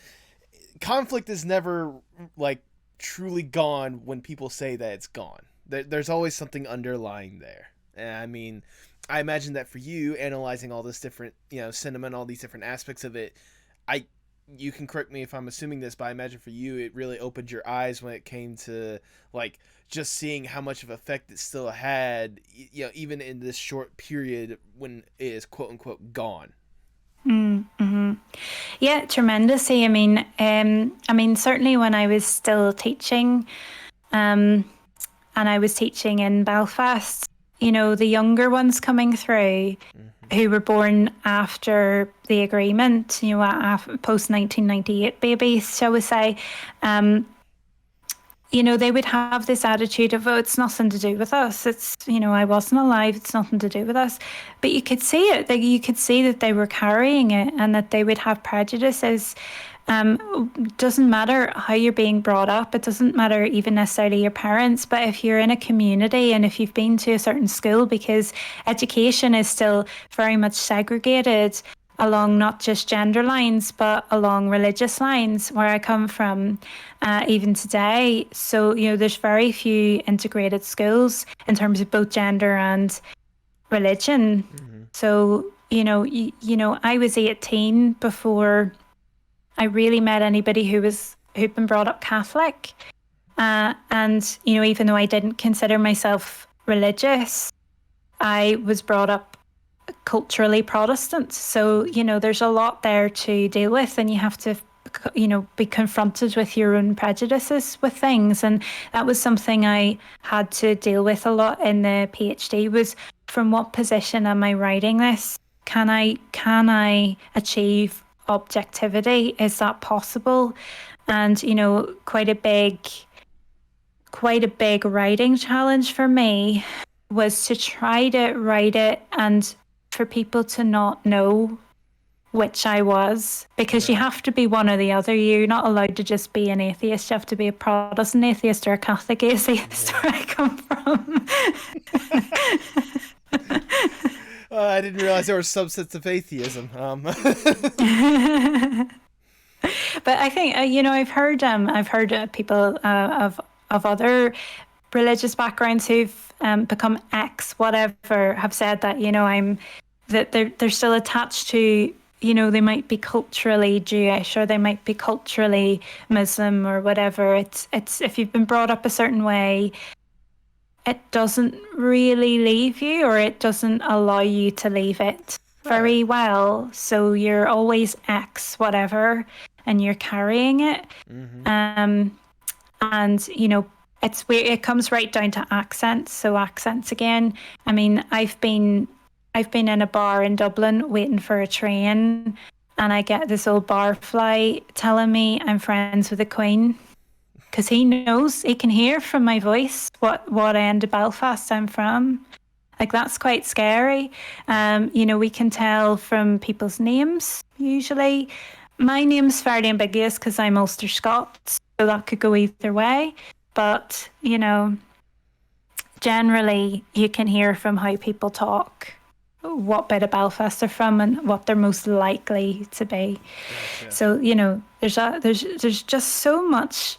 conflict is never like truly gone when people say that it's gone. There's always something underlying there. And I mean, I imagine that for you, analyzing all this different sentiment, all these different aspects of it, you can correct me if I'm assuming this, but I imagine for you it really opened your eyes when it came to like just seeing how much of effect it still had, even in this short period when it is quote unquote gone. Mm-hmm. Yeah, tremendously. I mean, certainly when I was still teaching, and I was teaching in Belfast, the younger ones coming through, who were born after the agreement, post 1998 babies, shall we say, they would have this attitude of, oh, it's nothing to do with us. It's, I wasn't alive. It's nothing to do with us. But you could see it. You could see that they were carrying it and that they would have prejudices. Doesn't matter how you're being brought up. It doesn't matter even necessarily your parents, but if you're in a community and if you've been to a certain school, because education is still very much segregated along not just gender lines, but along religious lines, where I come from, even today. So, there's very few integrated schools in terms of both gender and religion. Mm-hmm. So, I was 18 before I really met anybody who'd been brought up Catholic, and even though I didn't consider myself religious, I was brought up culturally Protestant. So there's a lot there to deal with, and you have to be confronted with your own prejudices with things, and that was something I had to deal with a lot in the PhD. Was from what position am I writing this? Can I achieve objectivity? Is that possible? And quite a big writing challenge for me was to try to write it and for people to not know which I was, because you have to be one or the other. You're not allowed to just be an atheist. You have to be a Protestant atheist or a Catholic atheist, where I come from. I didn't realize there were subsets of atheism. But I think I've heard people of other religious backgrounds who've become ex whatever have said that that they're still attached to, they might be culturally Jewish or they might be culturally Muslim or whatever. It's if you've been brought up a certain way, it doesn't really leave you, or it doesn't allow you to leave it very well. So you're always ex whatever, and you're carrying it. Mm-hmm. And it's weird. It comes right down to accents. So accents again. I mean, I've been in a bar in Dublin waiting for a train, and I get this old barfly telling me I'm friends with the Queen, because he knows, he can hear from my voice what end of Belfast I'm from. Like, that's quite scary. We can tell from people's names usually. My name's fairly ambiguous because I'm Ulster Scots, so that could go either way. But, generally you can hear from how people talk what bit of Belfast they're from and what they're most likely to be. Gotcha. So, there's just so much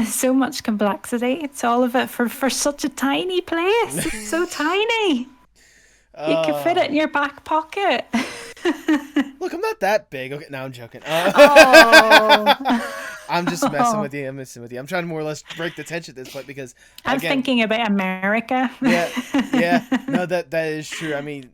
so much complexity. It's all of it for such a tiny place. It's so tiny. You can fit it in your back pocket. Look, I'm not that big. Okay, now I'm joking. I'm just messing with you. I'm trying to more or less break the tension at this point because I'm thinking about America. yeah. No, that is true. I mean,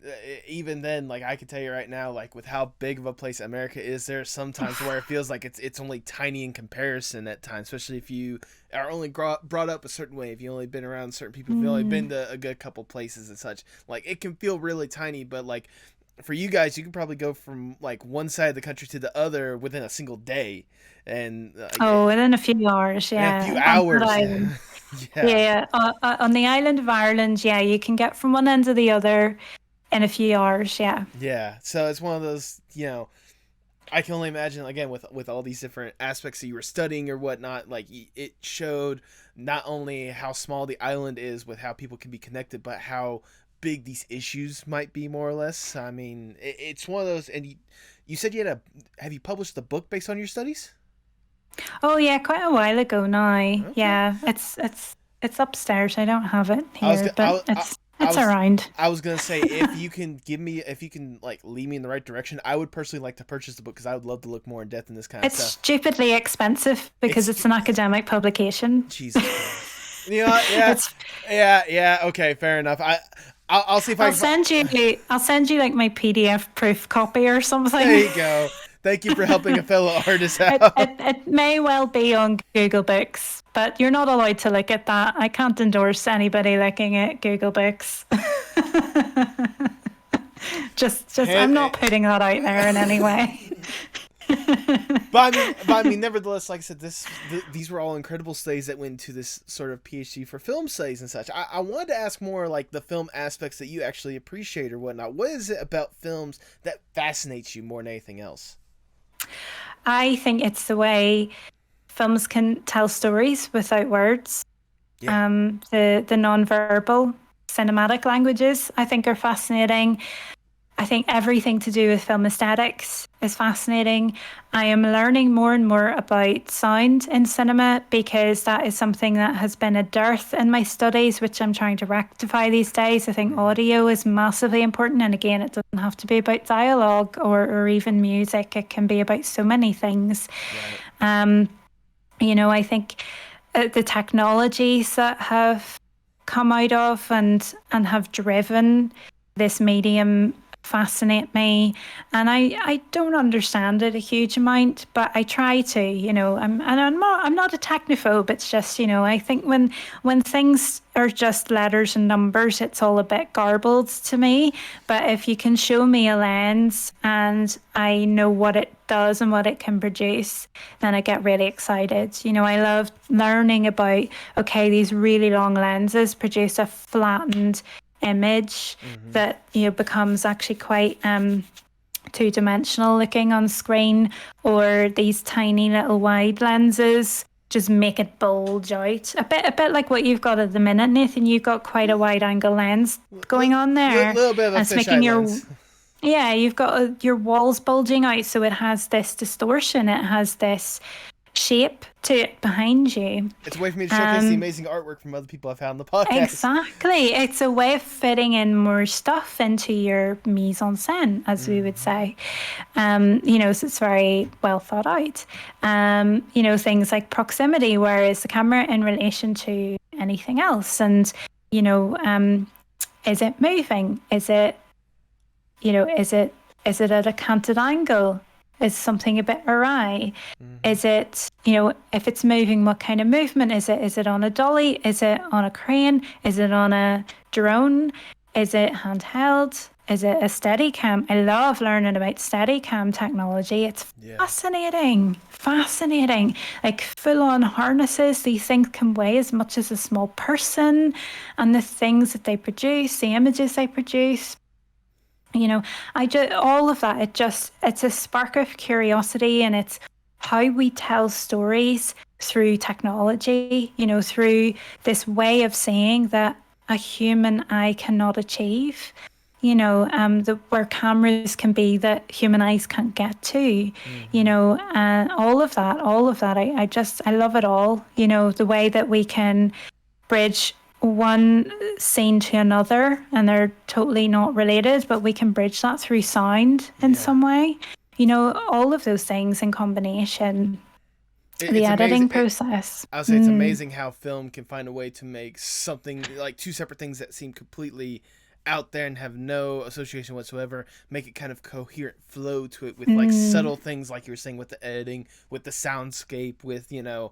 even then, like I can tell you right now, like with how big of a place America is, there's sometimes where it feels like it's only tiny in comparison at times, especially if you are only brought up a certain way. If you only been around certain people, if you've only been to a good couple places and such, like it can feel really tiny. But like for you guys, you can probably go from like one side of the country to the other within a single day, and within a few hours, yeah, a few hours. On the island of Ireland, yeah, you can get from one end to the other in a few hours, yeah. Yeah, so it's one of those, I can only imagine, again, with all these different aspects that you were studying or whatnot, like it showed not only how small the island is with how people can be connected, but how big these issues might be, more or less. I mean, it's one of those, and you said you have you published the book based on your studies? Oh yeah, quite a while ago now. Okay. Yeah, it's upstairs. I don't have it here, but it's around. I was gonna say if you can like lead me in the right direction, I would personally like to purchase the book because I would love to look more in depth in this kind of stuff. It's stupidly expensive because it's an academic publication. Jesus Christ. Yeah. Okay, fair enough. I'll see if I'll send you like my PDF proof copy or something. There you go. Thank you for helping a fellow artist out. It may well be on Google Books, but you're not allowed to look at that. I can't endorse anybody looking at Google Books. just I'm not putting that out there in any way. But I mean, nevertheless, like I said, these were all incredible studies that went into this sort of PhD for film studies and such. I wanted to ask more like the film aspects that you actually appreciate or whatnot. What is it about films that fascinates you more than anything else? I think it's the way films can tell stories without words. Yeah. The non-verbal cinematic languages I think are fascinating. I think everything to do with film aesthetics is fascinating. I am learning more and more about sound in cinema because that is something that has been a dearth in my studies, which I'm trying to rectify these days. I think audio is massively important. And again, it doesn't have to be about dialogue or even music. It can be about so many things. Right. I think the technologies that have come out of and have driven this medium fascinate me, and I don't understand it a huge amount, but I try to. I'm not a technophobe. It's just I think when things are just letters and numbers, it's all a bit garbled to me. But if you can show me a lens and I know what it does and what it can produce, then I get really excited. I love learning about these really long lenses produce a flattened image that becomes actually quite two-dimensional looking on screen, or these tiny little wide lenses just make it bulge out a bit like what you've got at the minute, Nathan. You've got quite a wide angle lens going on there. A little bit of a fisheye lens. Yeah, you've got your walls bulging out, so it has this distortion. It has this shape to it behind you. It's a way for me to showcase the amazing artwork from other people I've found on the podcast. Exactly. It's a way of fitting in more stuff into your mise en scène, as we would say. So it's very well thought out. Things like proximity, where is the camera in relation to anything else? And, is it moving? Is it at a canted angle? Is something a bit awry? Is it, if it's moving, what kind of movement is it? Is it on a dolly? Is it on a crane? Is it on a drone? Is it handheld? Is it a Steadicam? I love learning about Steadicam technology. It's fascinating. Like full-on harnesses. These things can weigh as much as a small person, and the things that they produce, the images they produce. All of that, it's a spark of curiosity, and it's how we tell stories through technology, through this way of saying that a human eye cannot achieve, where cameras can be that human eyes can't get to, and all of that, I love it all, the way that we can bridge one scene to another, and they're totally not related, but we can bridge that through sound in some way. All of those things in combination. the editing process. I would say it's amazing how film can find a way to make something like two separate things that seem completely out there and have no association whatsoever, make it kind of coherent flow to it with like subtle things like you were saying with the editing, with the soundscape, with, you know,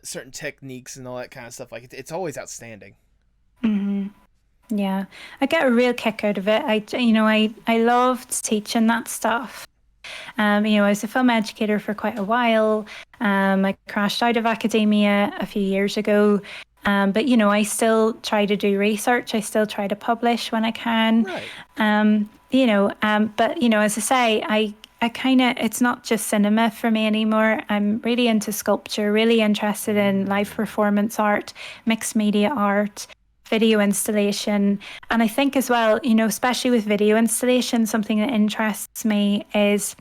certain techniques and all that kind of stuff. Like it's always outstanding. Yeah, I get a real kick out of it. I loved teaching that stuff. I was a film educator for quite a while. I crashed out of academia a few years ago. But, I still try to do research. I still try to publish when I can. Right. But, as I say, I kind of, it's not just cinema for me anymore. I'm really into sculpture, really interested in live performance art, mixed media art, video installation. And I think as well, especially with video installation, something that interests me is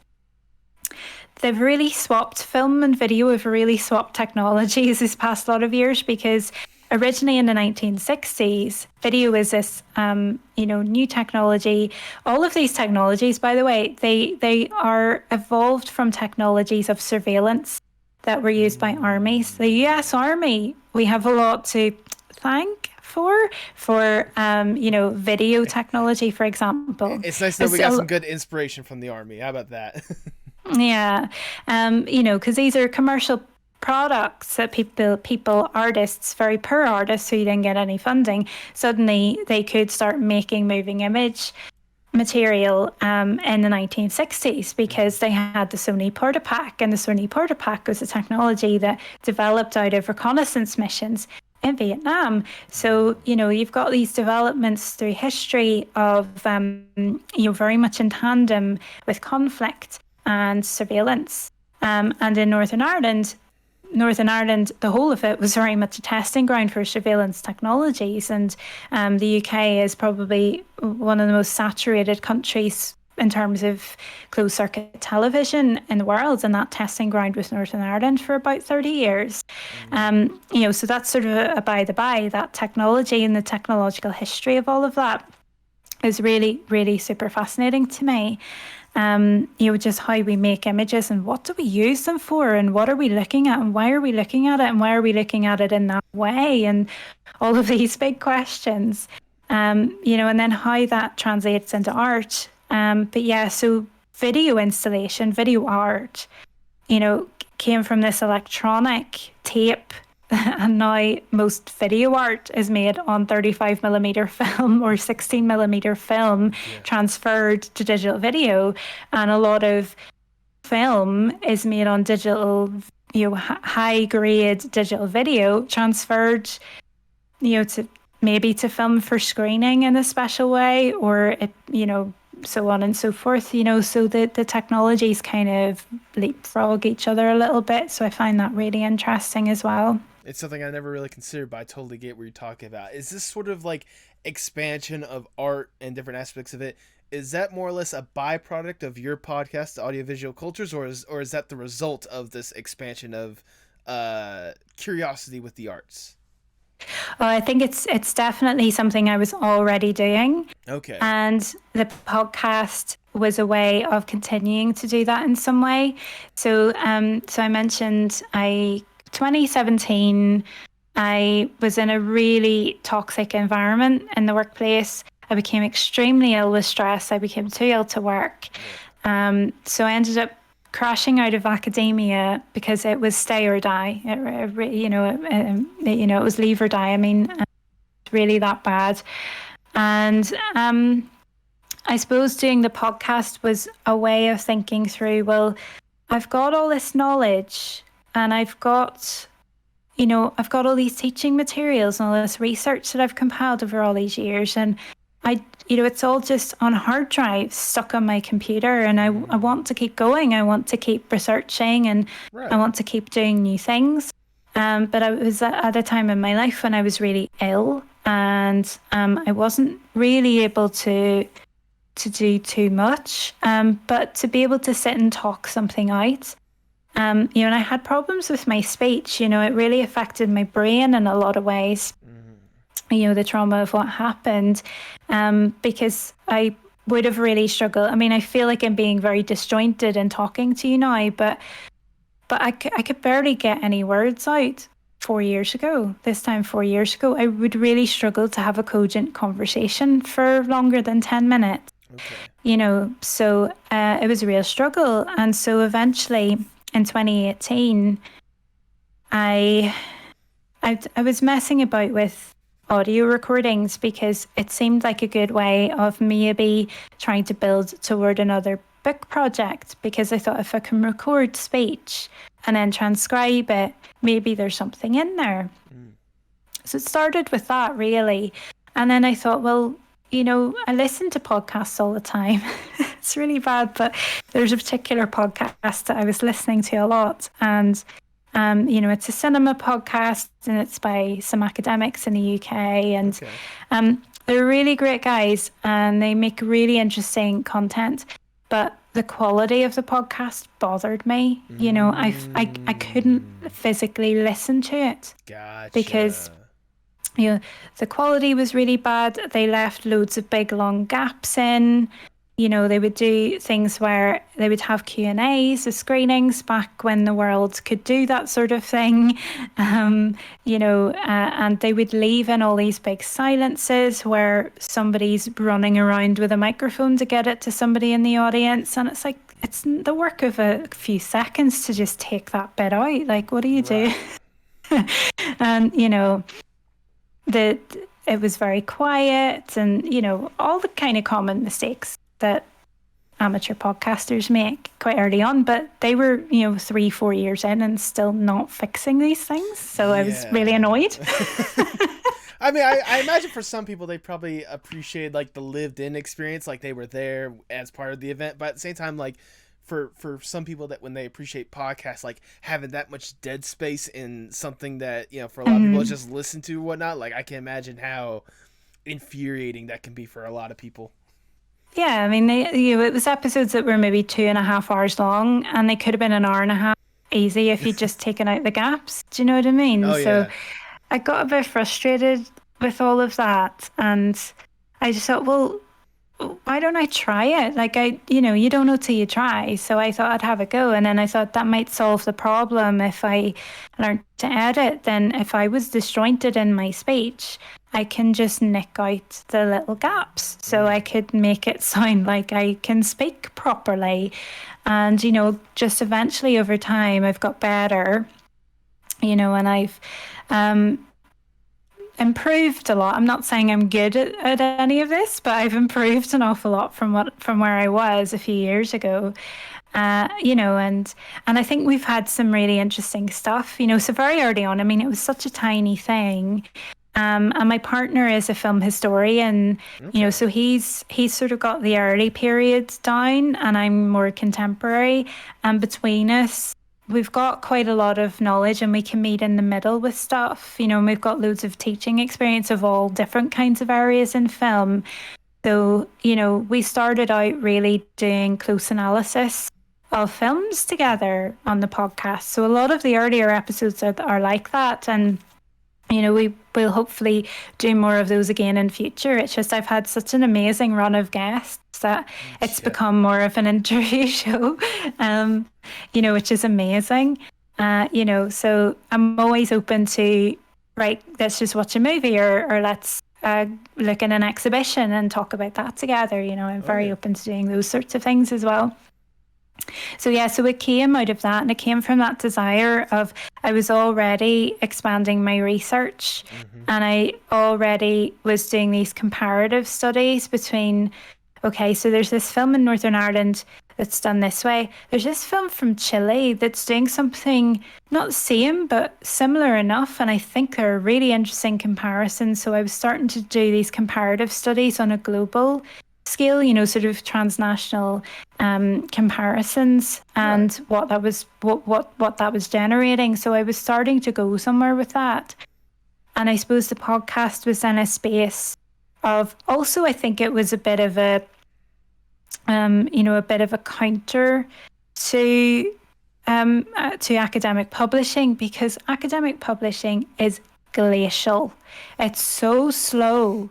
they've really swapped, film and video have really swapped technologies this past lot of years, because originally in the 1960s, video is this, new technology. All of these technologies, by the way, they are evolved from technologies of surveillance that were used by armies. The US Army, we have a lot to thank for video technology, for example. It's nice that we got some good inspiration from the Army. How about that? Yeah, because these are commercial products that people, artists, very poor artists who didn't get any funding, suddenly they could start making moving image material in the 1960s because they had the Sony Portapac, and the Sony Portapac was a technology that developed out of reconnaissance missions in Vietnam. So, you've got these developments through history of, very much in tandem with conflict and surveillance. And in Northern Ireland, the whole of it was very much a testing ground for surveillance technologies. And the UK is probably one of the most saturated countries in terms of closed circuit television in the world. And that testing ground was Northern Ireland for about 30 years. So that's sort of a by the by, that technology and the technological history of all of that is really, really super fascinating to me. Just how we make images and what do we use them for and what are we looking at and why are we looking at it and why are we looking at it in that way, and all of these big questions, and then how that translates into art. So video installation, video art, came from this electronic tape. And now most video art is made on 35mm film or 16mm film, transferred to digital video. And a lot of film is made on digital, high grade digital video, transferred, to film for screening in a special way, or so on and so forth, so the technologies kind of leapfrog each other a little bit. So I find that really interesting as well. It's something I never really considered, but I totally get what you're talking about. Is this sort of like expansion of art and different aspects of it? Is that more or less a byproduct of your podcast, Audiovisual Cultures, or is that the result of this expansion of curiosity with the arts? Oh, I think it's definitely something I was already doing. Okay. And the podcast was a way of continuing to do that in some way. So I mentioned 2017, I was in a really toxic environment in the workplace. I became extremely ill with stress. I became too ill to work. So I ended up crashing out of academia because it was stay or die. It was leave or die. I mean, it's really that bad. And I suppose doing the podcast was a way of thinking through, well, I've got all this knowledge and I've got all these teaching materials and all this research that I've compiled over all these years. And it's all just on hard drives stuck on my computer. And I want to keep going. I want to keep researching and I want to keep doing new things. But I was at a time in my life when I was really ill and I wasn't really able to do too much. But to be able to sit and talk something out. And I had problems with my speech. It really affected my brain in a lot of ways. The trauma of what happened, because I would have really struggled. I mean, I feel like I'm being very disjointed in talking to you now, but but I could barely get any words out 4 years ago. This time 4 years ago, I would really struggle to have a cogent conversation for longer than 10 minutes. Okay. You know, so it was a real struggle. And so eventually in 2018, I was messing about with audio recordings because it seemed like a good way of maybe trying to build toward another book project, because I thought if I can record speech and then transcribe it, maybe there's something in there. So it started with that, really. And then I thought, well, you know, I listen to podcasts all the time. It's really bad, but there's a particular podcast that I was listening to a lot. And, you know, it's a cinema podcast and it's by some academics in the UK. And they're really great guys and they make really interesting content. But the quality of the podcast bothered me. You know, I couldn't physically listen to it. Gotcha. Because, you know, the quality was really bad. They left loads of big long gaps in. You know, they would do things where they would have Q&As, the screenings back when the world could do that sort of thing. You know, and they would leave in all these big silences where somebody's running around with a microphone to get it to somebody in the audience. And it's like, it's the work of a few seconds to just take that bit out. Like, what do you do? And, you know, it was very quiet and, you know, all the kind of common mistakes that amateur podcasters make quite early on, but they were, you know, 3-4 years in and still not fixing these things. So I was really annoyed. I mean, I imagine for some people, they probably appreciate like the lived in experience, like they were there as part of the event. But at the same time, like for some people that when they appreciate podcasts, like having that much dead space in something that, you know, for a lot of people just listen to and whatnot, like I can imagine how infuriating that can be for a lot of people. Yeah, I mean, it was episodes that were maybe 2.5 hours long, and they could have been an hour and a half easy if you'd just taken out the gaps. Do you know what I mean? So I got a bit frustrated with all of that, and I just thought, well, why don't I try it? Like, you know, you don't know till you try. So I thought I'd have a go, and then I thought that might solve the problem if I learned to edit. Then if I was disjointed in my speech, I can just nick out the little gaps so I could make it sound like I can speak properly. And, you know, just eventually over time, I've got better, you know, and I've improved a lot. I'm not saying I'm good at any of this, but I've improved an awful lot from where I was a few years ago. You know, and I think we've had some really interesting stuff, you know, so very early on, I mean, it was such a tiny thing. And my partner is a film historian, you know, so he's sort of got the early periods down and I'm more contemporary. And between us, we've got quite a lot of knowledge and we can meet in the middle with stuff, you know, and we've got loads of teaching experience of all different kinds of areas in film. So, you know, we started out really doing close analysis of films together on the podcast. So a lot of the earlier episodes are like that. And you know, we will hopefully do more of those again in future. It's just I've had such an amazing run of guests that it's become more of an interview show, you know, which is amazing. You know, so I'm always open to, right, let's just watch a movie or let's look in an exhibition and talk about that together. You know, I'm very open to doing those sorts of things as well. So yeah, so it came out of that, and it came from that desire of I was already expanding my research, and I already was doing these comparative studies between, okay, so there's this film in Northern Ireland that's done this way. There's this film from Chile that's doing something not the same, but similar enough, and I think they're really interesting comparisons. So I was starting to do these comparative studies on a global scale, you know, sort of transnational comparisons and what that was generating. So I was starting to go somewhere with that. And I suppose the podcast was in a space of also, I think it was a bit of a you know, a bit of a counter to academic publishing, because academic publishing is glacial. It's so slow.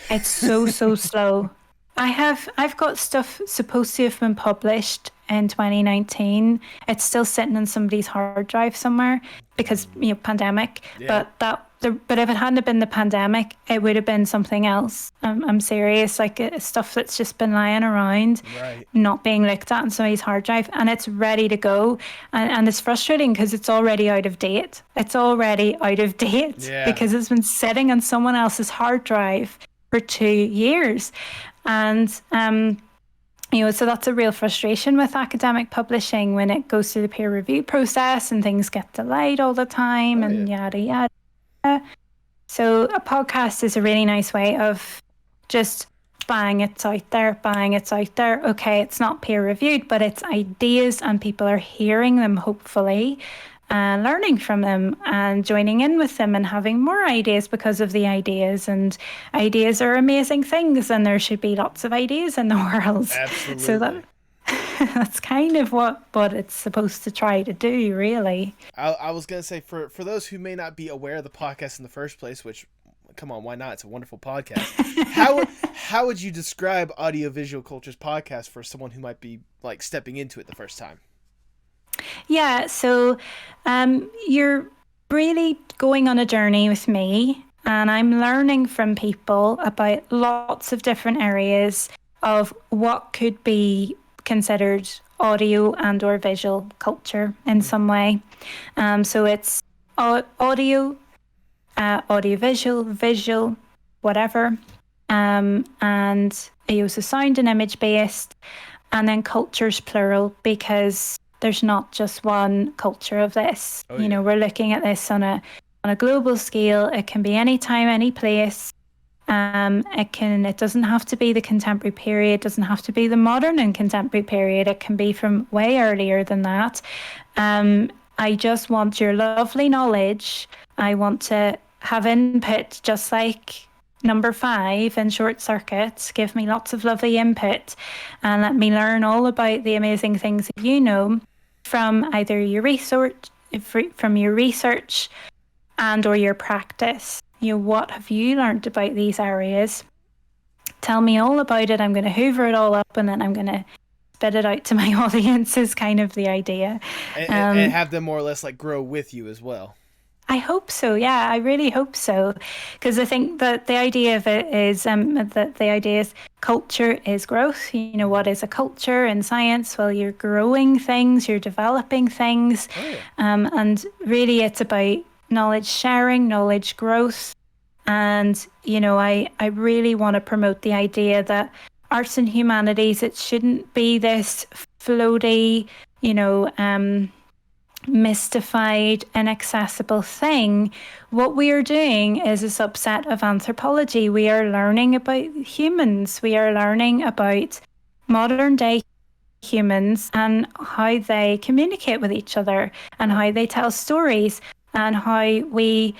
It's so slow. I've got stuff supposed to have been published in 2019. It's still sitting on somebody's hard drive somewhere because pandemic. Yeah. But if it hadn't been the pandemic, it would have been something else. I'm serious. Like it's stuff that's just been lying around, Right. not being looked at on somebody's hard drive, and it's ready to go. And it's frustrating because it's already out of date. It's already out of date because it's been sitting on someone else's hard drive for 2 years. And so that's a real frustration with academic publishing when it goes through the peer review process and things get delayed all the time yada yada. So a podcast is a really nice way of just bang, it's out there. Okay, it's not peer reviewed, but it's ideas and people are hearing them, hopefully, and learning from them and joining in with them and having more ideas because of the ideas. And ideas are amazing things, and there should be lots of ideas in the world. Absolutely. So that's kind of what it's supposed to try to do, really. I was going to say, for those who may not be aware of the podcast in the first place, which, come on, why not? It's a wonderful podcast. How would you describe Audiovisual Cultures Podcast for someone who might be like stepping into it the first time? Yeah, so you're really going on a journey with me, and I'm learning from people about lots of different areas of what could be considered audio and or visual culture in some way. So it's audio, audiovisual, visual, whatever, and also sound and image based, and then cultures plural, because there's not just one culture of this. We're looking at this on a global scale. It can be any time, any place. It doesn't have to be the contemporary period. It doesn't have to be the modern and contemporary period. It can be from way earlier than that. I just want your lovely knowledge. I want to have input, just like number 5 in Short Circuit. Give me lots of lovely input and let me learn all about the amazing things that you know from either your research, and or your practice. What have you learned about these areas? Tell me all about it. I'm going to hoover it all up and then I'm going to spit it out to my audience is kind of the idea. And have them more or less like grow with you as well. I hope so. Yeah, I really hope so. Because I think that the idea of it is that the idea is culture is growth. What is a culture in science? Well, you're growing things, you're developing things. And really it's about knowledge sharing, knowledge growth. And, I really want to promote the idea that arts and humanities, it shouldn't be this floaty, mystified, inaccessible thing. What we are doing is a subset of anthropology. We are learning about humans. We are learning about modern day humans and how they communicate with each other and how they tell stories and how we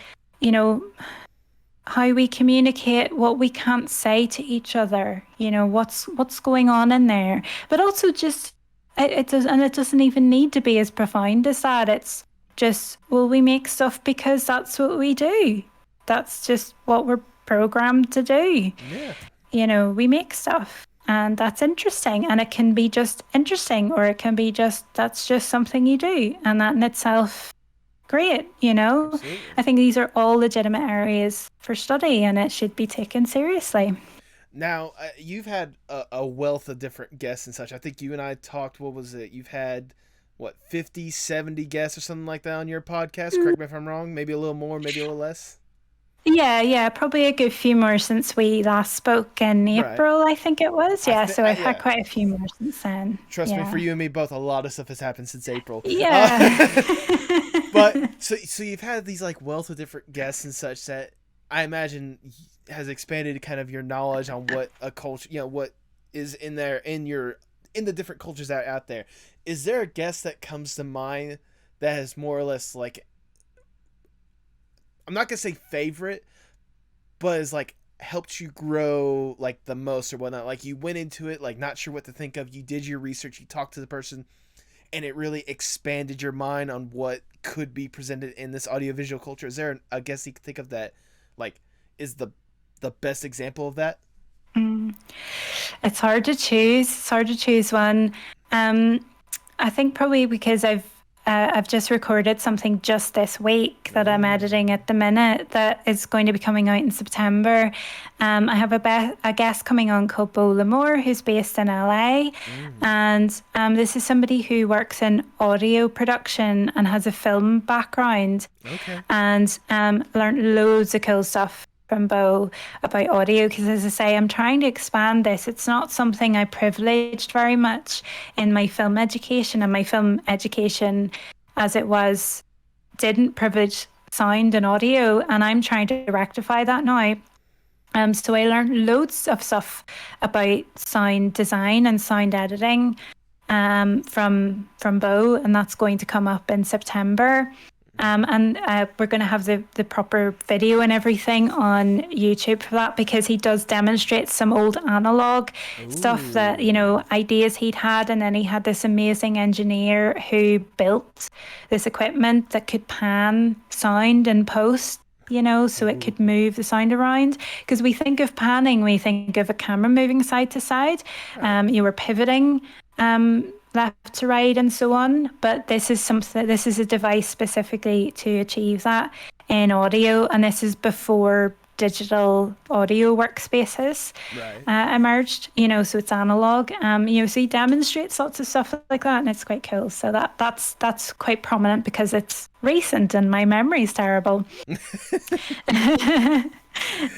communicate what we can't say to each other. What's going on in there. But also just it doesn't even need to be as profound as that. It's just, we make stuff because that's what we do. That's just what we're programmed to do. Yeah. We make stuff and that's interesting, and it can be just interesting, or it can be just, that's just something you do, and that in itself, great. Absolutely. I think these are all legitimate areas for study and it should be taken seriously. Now, you've had a wealth of different guests and such. I think you and I talked, what was it? You've had, 50, 70 guests or something like that on your podcast? Correct me if I'm wrong. Maybe a little more, maybe a little less. Yeah, probably a good few more since we last spoke in April, right. I think it was. Yeah, so I've had quite a few more since then. Trust me, for you and me both, a lot of stuff has happened since April. Yeah. But, so you've had these, wealth of different guests and such that I imagine has expanded kind of your knowledge on what a culture, what is in there in the different cultures that are out there. Is there a guest that comes to mind that has more or less I'm not gonna say favorite, but has helped you grow the most or whatnot? You went into it not sure what to think of. You did your research. You talked to the person, and it really expanded your mind on what could be presented in this audiovisual culture. Is there a guest you can think of that is the best example of that? It's hard to choose. It's hard to choose one. I think probably because I've just recorded something just this week that I'm editing at the minute that is going to be coming out in September. I have a guest coming on called Paula Blair, who's based in LA. And this is somebody who works in audio production and has a film background. Okay. And learned loads of cool stuff from Bo about audio, because as I say, I'm trying to expand this. It's not something I privileged very much in my film education, and my film education as it was didn't privilege sound and audio, and I'm trying to rectify that now. So I learned loads of stuff about sound design and sound editing from Bo, and that's going to come up in September. And we're going to have the proper video and everything on YouTube for that, because he does demonstrate some old analog stuff that, ideas he'd had. And then he had this amazing engineer who built this equipment that could pan sound in post, so it could move the sound around. Because we think of panning, we think of a camera moving side to side. You were pivoting left to right and so on, but this is a device specifically to achieve that in audio, and this is before digital audio workspaces emerged, so it's analog, so he demonstrates lots of stuff like that, and it's quite cool. So that's quite prominent because it's recent and my memory's terrible.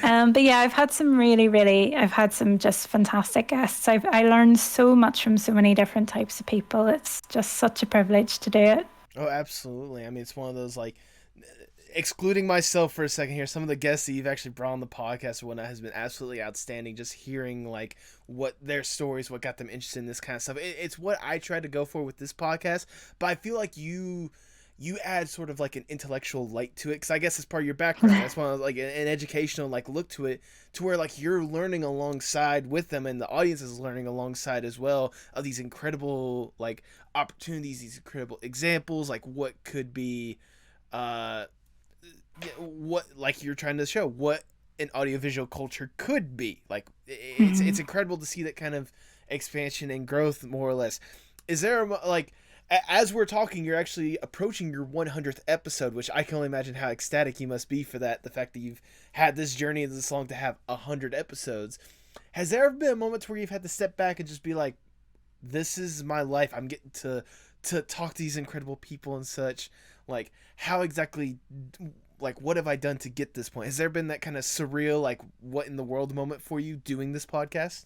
But yeah, I've had some just fantastic guests. I learned so much from so many different types of people. It's just such a privilege to do it. Oh, absolutely. I mean, it's one of those, excluding myself for a second here, some of the guests that you've actually brought on the podcast and whatnot has been absolutely outstanding. Just hearing what their stories, what got them interested in this kind of stuff. It's what I tried to go for with this podcast, but I feel like you add sort of an intellectual light to it, because I guess it's part of your background. That's one of an educational look to it, to where you're learning alongside with them, and the audience is learning alongside as well of these incredible opportunities, these incredible examples, what could be what you're trying to show what an audiovisual culture could be. It's incredible to see that kind of expansion and growth, more or less. Is there as we're talking, you're actually approaching your 100th episode, which I can only imagine how ecstatic you must be for that. The fact that you've had this journey this long to have 100 episodes. Has there ever been a moment where you've had to step back and just be like, this is my life, I'm getting to talk to these incredible people and such? How exactly, what have I done to get this point? Has there been that kind of surreal, what in the world moment for you doing this podcast?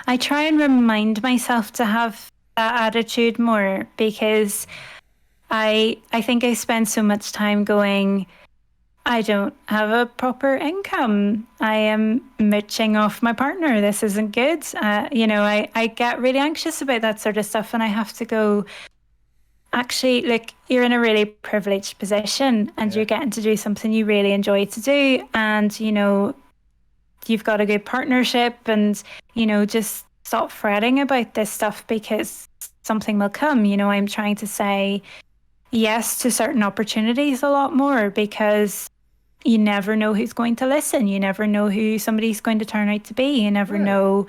I try and remind myself to have that attitude more, because I think I spend so much time going, I don't have a proper income, I am mooching off my partner, this isn't good. I get really anxious about that sort of stuff, and I have to go, actually, you're in a really privileged position, and you're getting to do something you really enjoy to do, and you've got a good partnership, and just stop fretting about this stuff, because something will come. I'm trying to say yes to certain opportunities a lot more, because you never know who's going to listen. You never know who somebody's going to turn out to be. You never know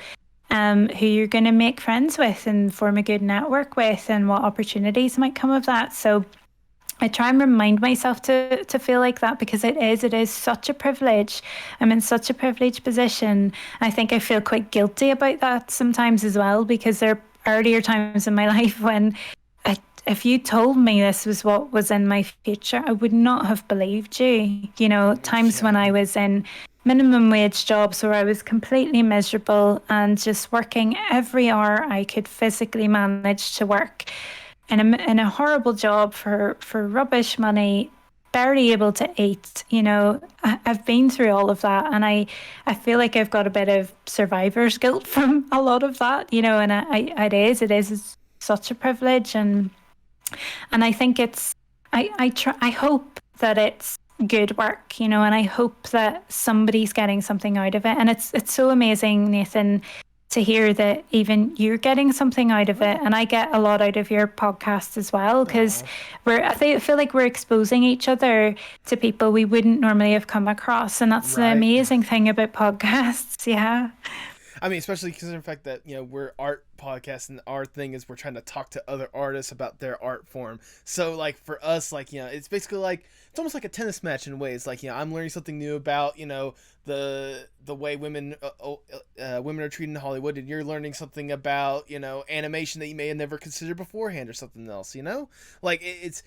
who you're going to make friends with and form a good network with, and what opportunities might come of that. So I try and remind myself to feel like that, because it is such a privilege. I'm in such a privileged position. I think I feel quite guilty about that sometimes as well, because there are earlier times in my life when if you told me this was what was in my future, I would not have believed you. Times when I was in minimum wage jobs where I was completely miserable and just working every hour I could physically manage to work in a horrible job for rubbish money, barely able to eat. I've been through all of that, and I feel like I've got a bit of survivor's guilt from a lot of that, and it is such a privilege, and I think it's I hope that it's good work, and I hope that somebody's getting something out of it. And it's so amazing, Nathan, to hear that even you're getting something out of it, and I get a lot out of your podcast as well, because I feel like we're exposing each other to people we wouldn't normally have come across, and that's the amazing thing about podcasts. Yeah. I mean, especially considering the fact that, we're art podcasts, and our thing is we're trying to talk to other artists about their art form. So, like, for us, like, it's basically like, it's almost like a tennis match in ways. Like, I'm learning something new about, the way women are treated in Hollywood, and you're learning something about, animation that you may have never considered beforehand or something else, Like, it's...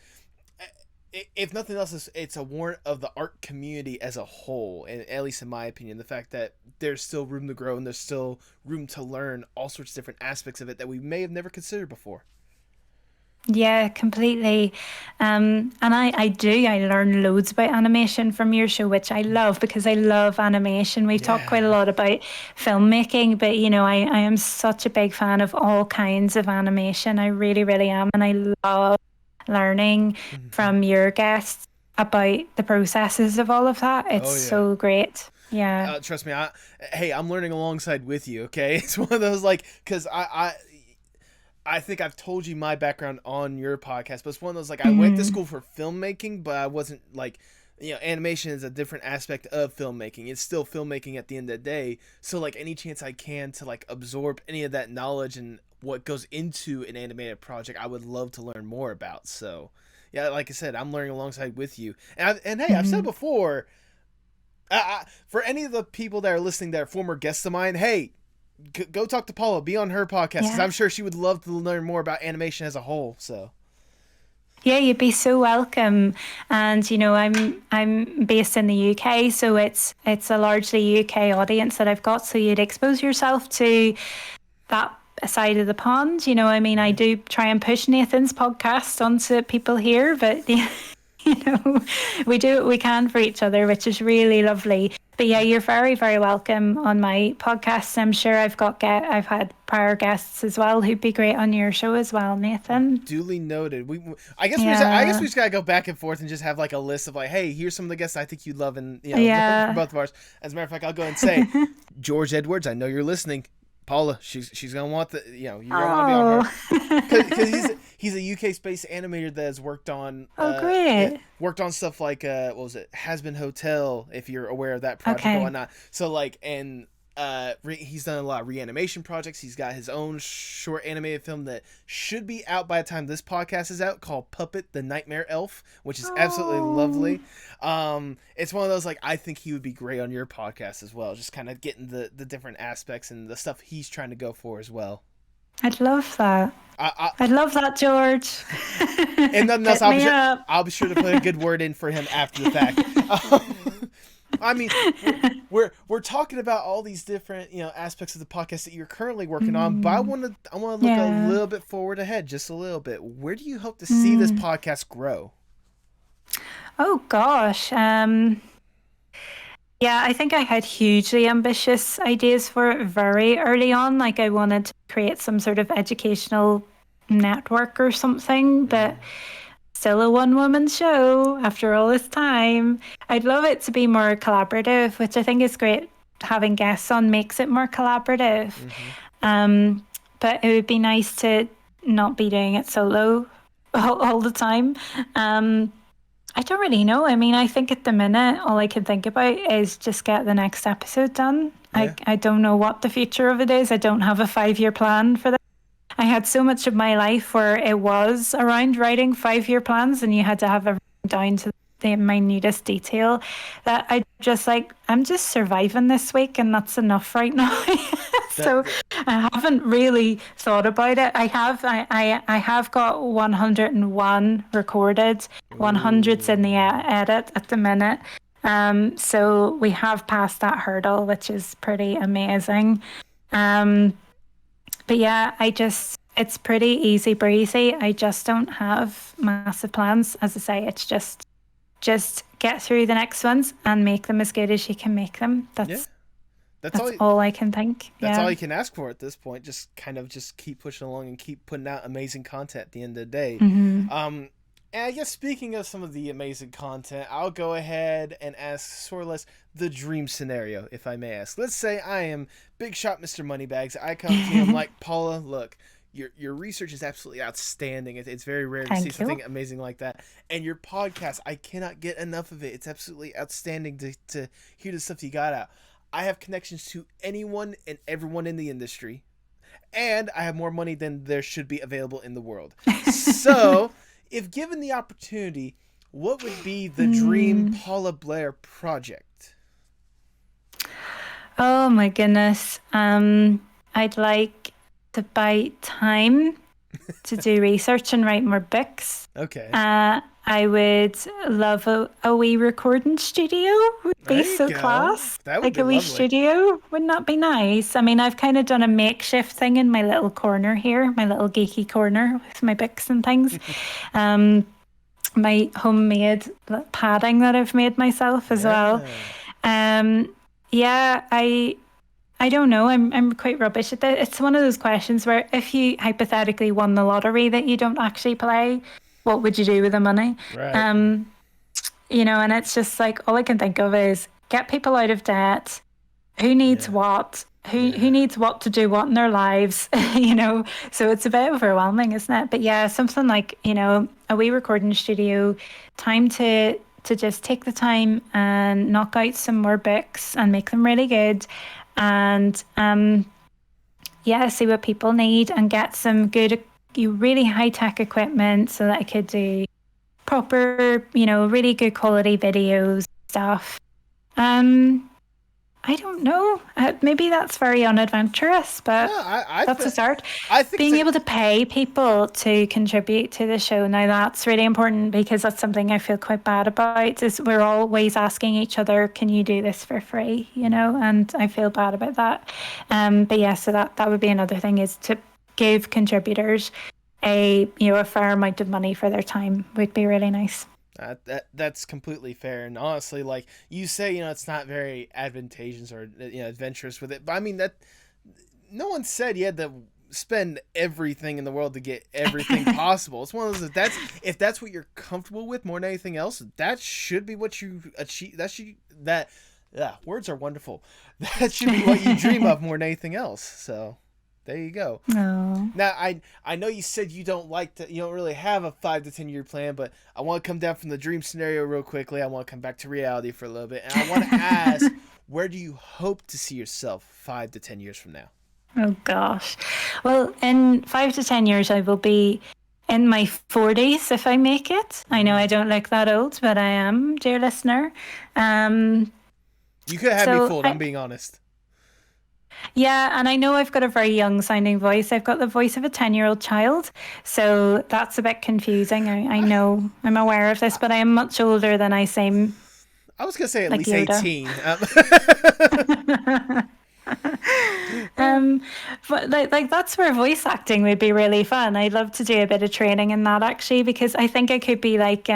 If nothing else, it's a warrant of the art community as a whole, and at least in my opinion, the fact that there's still room to grow and there's still room to learn all sorts of different aspects of it that we may have never considered before. Yeah, completely. And I learn loads about animation from your show, which I love because I love animation. We've talked quite a lot about filmmaking, but I am such a big fan of all kinds of animation. I really, really am, and I love learning from your guests about the processes of all of that. It's so great. Yeah. Trust me, I'm learning alongside with you. Okay, it's one of those, like, because I think I've told you my background on your podcast, but it's one of those, like, I went to school for filmmaking, but I wasn't like, animation is a different aspect of filmmaking. It's still filmmaking at the end of the day. So, like, any chance I can to, like, absorb any of that knowledge and what goes into an animated project, I would love to learn more about. So, yeah, like I said, I'm learning alongside with you. And hey, I've said before, for any of the people that are listening that are former guests of mine, hey, go talk to Paula, be on her podcast, because I'm sure she would love to learn more about animation as a whole. So. Yeah, you'd be so welcome. And I'm based in the UK, so it's a largely UK audience that I've got. So you'd expose yourself to that side of the pond. I do try and push Nathan's podcast onto people here, but we do what we can for each other, which is really lovely. But yeah, you're very, very welcome on my podcast. I'm sure I've had prior guests as well who'd be great on your show as well, Nathan. Duly noted. I guess we just gotta go back and forth and just have like a list of like, hey, here's some of the guests I think you'd love, and for both of ours. As a matter of fact, I'll go and say, George Edwards, I know you're listening. Paula, she's gonna want you're gonna want to be on her, because he's a UK-based animator that has worked on great. Worked on stuff like what was it, Has Been Hotel, if you're aware of that project or whatnot. So like, and he's done a lot of reanimation projects. He's got his own short animated film that should be out by the time this podcast is out, called Puppet the Nightmare Elf, which is absolutely lovely. It's one of those, like, I think he would be great on your podcast as well, just kind of getting the different aspects and the stuff he's trying to go for as well. I'd love that. I'd love that, George. And nothing else, I'll be sure to put a good word in for him after the fact. I mean, we're talking about all these different aspects of the podcast that you're currently working on, but I want to look a little bit forward ahead, just a little bit. Where do you hope to see this podcast grow? Oh gosh, yeah, I think I had hugely ambitious ideas for it very early on. Like, I wanted to create some sort of educational network or something, but still a one-woman show after all this time. I'd love it to be more collaborative, which I think is great. Having guests on makes it more collaborative. But it would be nice to not be doing it solo all the time. I don't really know. I mean, I think at the minute, all I can think about is just get the next episode done. Yeah. I don't know what the future of it is. I don't have a 5-year plan for that. I had so much of my life where it was around writing 5-year plans, and you had to have everything down to the minutest detail, that I'm just surviving this week, and that's enough right now. So I haven't really thought about it. I have got 101 recorded, 100's in the edit at the minute. So we have passed that hurdle, which is pretty amazing. But yeah, it's pretty easy breezy. I just don't have massive plans. As I say, it's just get through the next ones and make them as good as you can make them. That's all I can think. That's all you can ask for at this point. Just keep pushing along and keep putting out amazing content at the end of the day. And I guess speaking of some of the amazing content, I'll go ahead and ask sort of less the dream scenario, if I may ask. Let's say I am Big Shot Mr. Moneybags. I come to you, I'm like, Paula, look, your research is absolutely outstanding. It's very rare to see something amazing like that. And your podcast, I cannot get enough of it. It's absolutely outstanding to hear the stuff you got out. I have connections to anyone and everyone in the industry. And I have more money than there should be available in the world. So, if given the opportunity, what would be the dream Paula Blair project? Oh my goodness. I'd like to buy time to do research and write more books. Okay. I would love a wee recording studio. Would be so class. That would like be a wee lovely. studio. Wouldn't that be nice? I mean, I've kind of done a makeshift thing in my little corner here, my little geeky corner with my books and things. My homemade padding that I've made myself as well. I don't know. I'm quite rubbish at that. It's one of those questions where if you hypothetically won the lottery that you don't actually play, what would you do with the money? Right. And it's just like all I can think of is get people out of debt. Who needs what? Who needs what to do what in their lives? So it's a bit overwhelming, isn't it? But yeah, something like a wee recording studio, time to just take the time and knock out some more books and make them really good. And see what people need and get some good, really high-tech equipment so that I could do proper, really good quality videos, stuff. I don't know. Maybe that's very unadventurous, but that's a start. I think being able to pay people to contribute to the show, now that's really important because that's something I feel quite bad about, is we're always asking each other, can you do this for free? And I feel bad about that. But yeah, so that would be another thing, is to give contributors a fair amount of money for their time would be really nice. That's completely fair, and honestly, like you say, it's not very advantageous or adventurous with it. But I mean, that no one said you had to spend everything in the world to get everything possible. It's one of those if that's what you're comfortable with more than anything else, that should be what you achieve. Words are wonderful. That should be what you dream of more than anything else. So. There you go. No. Now, I know you said you don't really have a 5 to 10 year plan, but I want to come down from the dream scenario real quickly. I want to come back to reality for a little bit. And I want to ask, where do you hope to see yourself 5 to 10 years from now? Oh, gosh. Well, in 5 to 10 years, I will be in my 40s if I make it. I know I don't look that old, but I am, dear listener. You could have me fooled, I'm being honest. Yeah, and I know I've got a very young sounding voice. I've got the voice of a 10-year-old child, so that's a bit confusing. I know, I'm aware of this, but I am much older than I seem. I was going to say at like least Yoda. 18. But like that's where voice acting would be really fun. I'd love to do a bit of training in that, actually, because I think I could be like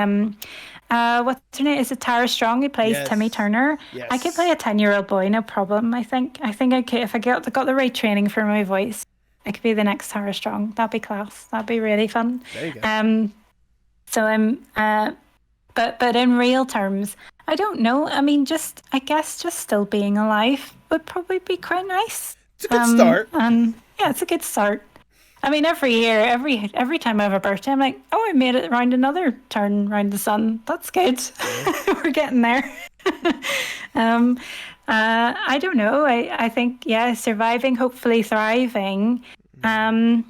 what's her name? Is it Tara Strong who plays Timmy Turner? Yes. I could play a 10-year-old boy, no problem. I think I could, if I got the right training for my voice, I could be the next Tara Strong. That'd be class. That'd be really fun. There you go. So I'm but in real terms, I don't know. I mean, I guess just still being alive would probably be quite nice. It's a good start. And yeah, it's a good start. I mean, every year, every time I have a birthday, I'm like, oh, I made it around another turn around the sun. That's good. We're getting there. I don't know. I think, surviving, hopefully thriving. And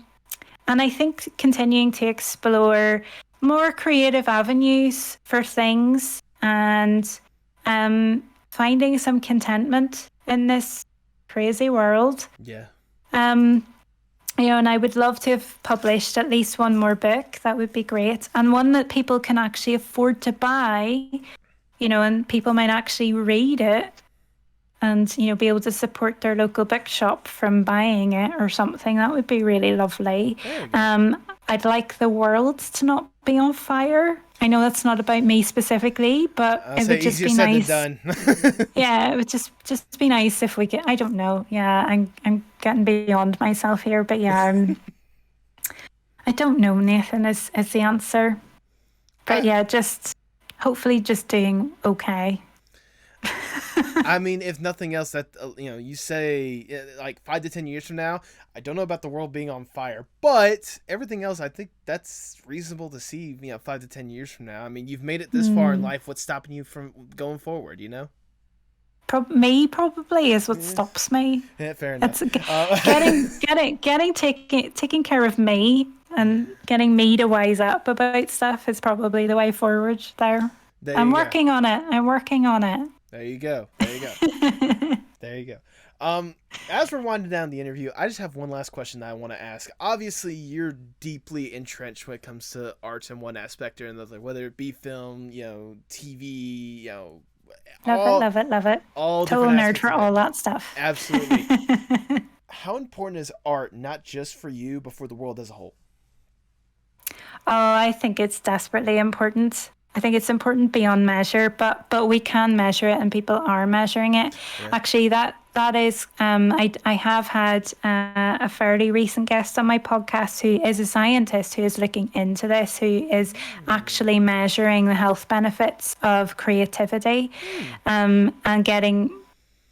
I think continuing to explore more creative avenues for things and finding some contentment in this crazy world. Yeah. And I would love to have published at least one more book. That would be great. And one that people can actually afford to buy, and people might actually read it and, be able to support their local bookshop from buying it or something. That would be really lovely. I'd like the world to not be on fire. I know that's not about me specifically, but it would just be nice. Than done. Yeah, it would just be nice if we could. I don't know. Yeah, I'm getting beyond myself here, but yeah, I don't know. Nathan is the answer. But yeah, just hopefully just doing okay. I mean, if nothing else, that you say like 5 to 10 years from now, I don't know about the world being on fire, but everything else, I think that's reasonable to see. 5 to 10 years from now. I mean, you've made it this far in life. What's stopping you from going forward? Me probably is what stops me. Yeah, fair enough. Taking care of me and getting me to wise up about stuff is probably the way forward. I'm working on it. There you go. There you go. As we're winding down the interview, I just have one last question that I want to ask. Obviously, you're deeply entrenched when it comes to arts in one aspect or another, whether it be film, TV, Love it. All total nerd for all that stuff. Absolutely. How important is art, not just for you, but for the world as a whole? Oh, I think it's desperately important. I think it's important beyond measure, but we can measure it, and people are measuring it. Yeah. Actually, that is, I have had a fairly recent guest on my podcast who is a scientist who is looking into this, who is actually measuring the health benefits of creativity, and getting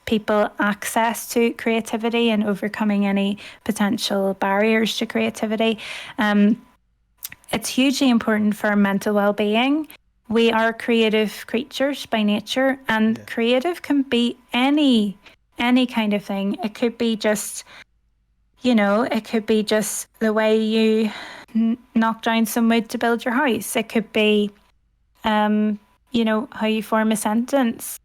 people access to creativity and overcoming any potential barriers to creativity. It's hugely important for mental well-being. We are creative creatures by nature, and creative can be any kind of thing. It could be just, the way you knock down some wood to build your house. It could be, how you form a sentence.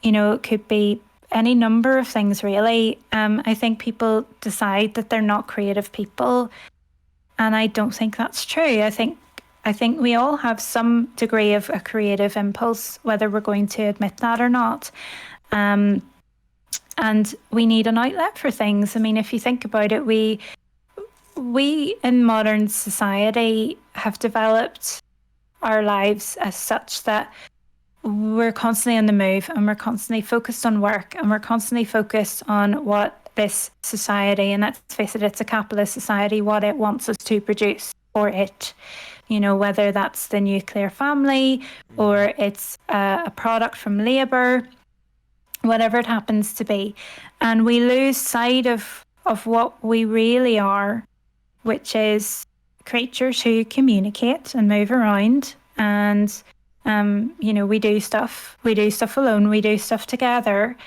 It could be any number of things, really. I think people decide that they're not creative people, and I don't think that's true. I think we all have some degree of a creative impulse, whether we're going to admit that or not. And we need an outlet for things. I mean, if you think about it, we in modern society have developed our lives as such that we're constantly on the move, and we're constantly focused on work, and we're constantly focused on what this society, and let's face it, it's a capitalist society, what it wants us to produce for it. Whether that's the nuclear family or it's a product from labour, whatever it happens to be. And we lose sight of what we really are, which is creatures who communicate and move around. And, we do stuff alone, we do stuff together.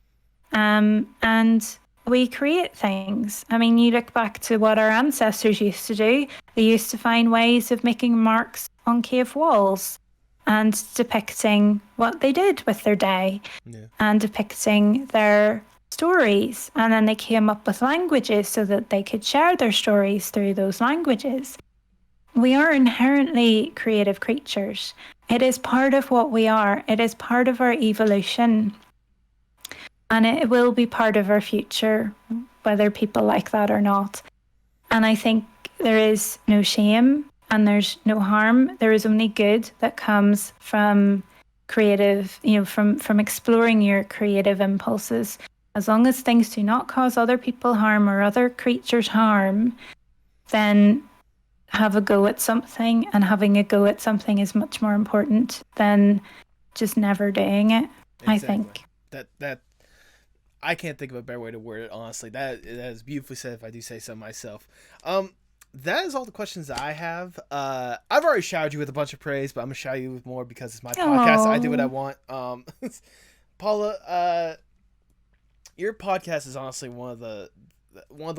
And we create things. I mean, you look back to what our ancestors used to do. They used to find ways of making marks on cave walls and depicting what they did with their day and depicting their stories. And then they came up with languages so that they could share their stories through those languages. We are inherently creative creatures. It is part of what we are. It is part of our evolution. And it will be part of our future, whether people like that or not. And I think there is no shame and there's no harm. There is only good that comes from creative, from exploring your creative impulses. As long as things do not cause other people harm or other creatures harm, then have a go at something. And having a go at something is much more important than just never doing it, exactly. I think. That I can't think of a better way to word it, honestly. That is beautifully said, if I do say so myself. That is all the questions that I have. I've already showered you with a bunch of praise, but I'm going to shower you with more because it's my podcast. I do what I want. Paula, your podcast is honestly one of the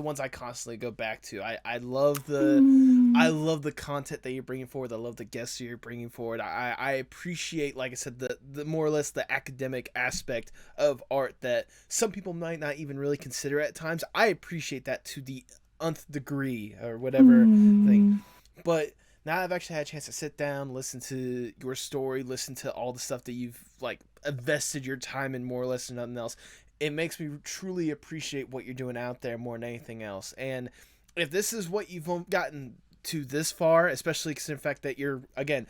ones I constantly go back to. I love the content that you're bringing forward. I love the guests you're bringing forward. I appreciate, like I said, the more or less the academic aspect of art that some people might not even really consider at times. I appreciate that to the nth degree or whatever thing. But now I've actually had a chance to sit down, listen to your story, listen to all the stuff that you've invested your time in, more or less, and nothing else. It makes me truly appreciate what you're doing out there more than anything else. And if this is what you've gotten to this far, especially considering the fact that you're, again,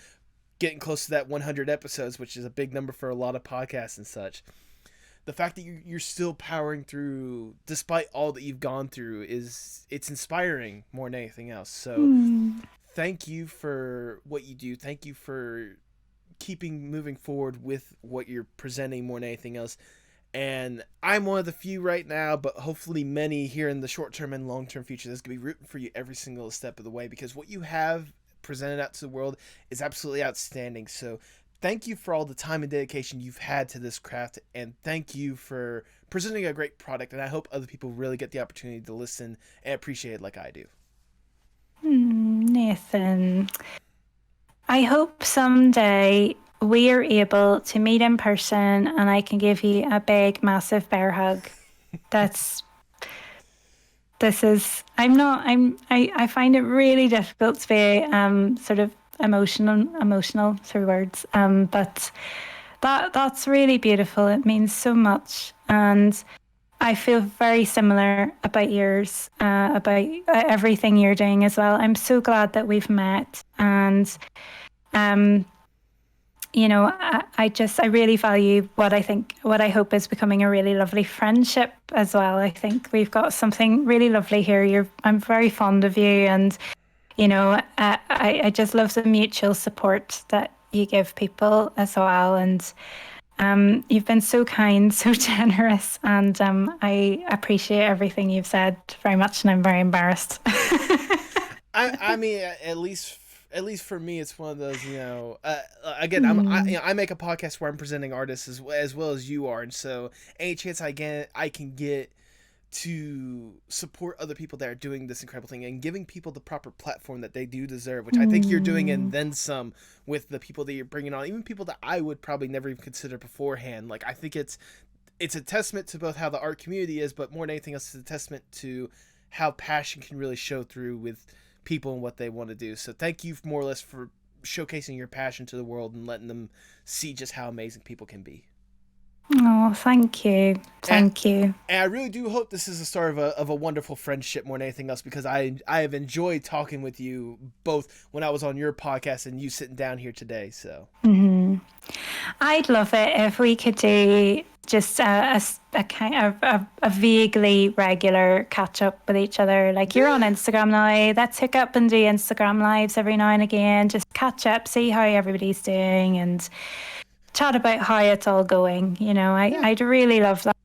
getting close to that 100 episodes, which is a big number for a lot of podcasts and such, the fact that you're still powering through despite all that you've gone through it's inspiring more than anything else. So thank you for what you do. Thank you for keeping moving forward with what you're presenting more than anything else. And I'm one of the few right now, but hopefully many here in the short term and long term future that's going to be rooting for you every single step of the way, because what you have presented out to the world is absolutely outstanding. So thank you for all the time and dedication you've had to this craft, and thank you for presenting a great product. And I hope other people really get the opportunity to listen and appreciate it like I do. Nathan, I hope someday we are able to meet in person and I can give you a big, massive bear hug. I find it really difficult to be sort of emotional through words. But that's really beautiful. It means so much. And I feel very similar about yours, about everything you're doing as well. I'm so glad that we've met. And, I really value what I hope is becoming a really lovely friendship as well. I think we've got something really lovely here. I'm very fond of you, and I just love the mutual support that you give people as well. And you've been so kind, so generous, and I appreciate everything you've said very much, and I'm very embarrassed. I mean, at least for me, it's one of those, again, I make a podcast where I'm presenting artists as well as you are. And so any chance I can get to support other people that are doing this incredible thing and giving people the proper platform that they do deserve, which I think you're doing, and then some with the people that you're bringing on, even people that I would probably never even consider beforehand. Like, I think it's a testament to both how the art community is, but more than anything else, it's a testament to how passion can really show through with people and what they want to do. So thank you more or less for showcasing your passion to the world and letting them see just how amazing people can be. Oh, thank you. Thank you. And I really do hope this is the start of a wonderful friendship more than anything else, because I have enjoyed talking with you both when I was on your podcast and you sitting down here today. So I'd love it if we could do just a kind of a vaguely regular catch up with each other. Like, you're on Instagram now. Let's hook up and do Instagram lives every now and again. Just catch up, see how everybody's doing, and chat about how it's all going. I'd really love that.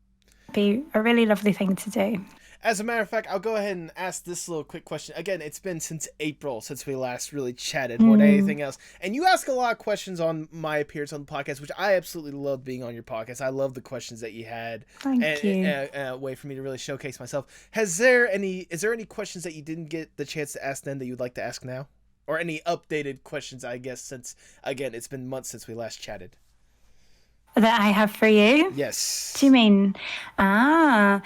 It'd be a really lovely thing to do. As a matter of fact, I'll go ahead and ask this little quick question. Again, it's been since April since we last really chatted more than anything else. And you ask a lot of questions on my appearance on the podcast, which I absolutely love being on your podcast. I love the questions that you had. Thank you. A way for me to really showcase myself. Is there any questions that you didn't get the chance to ask then that you'd like to ask now? Or any updated questions, I guess, since, again, it's been months since we last chatted. That I have for you? Yes. Do you mean? I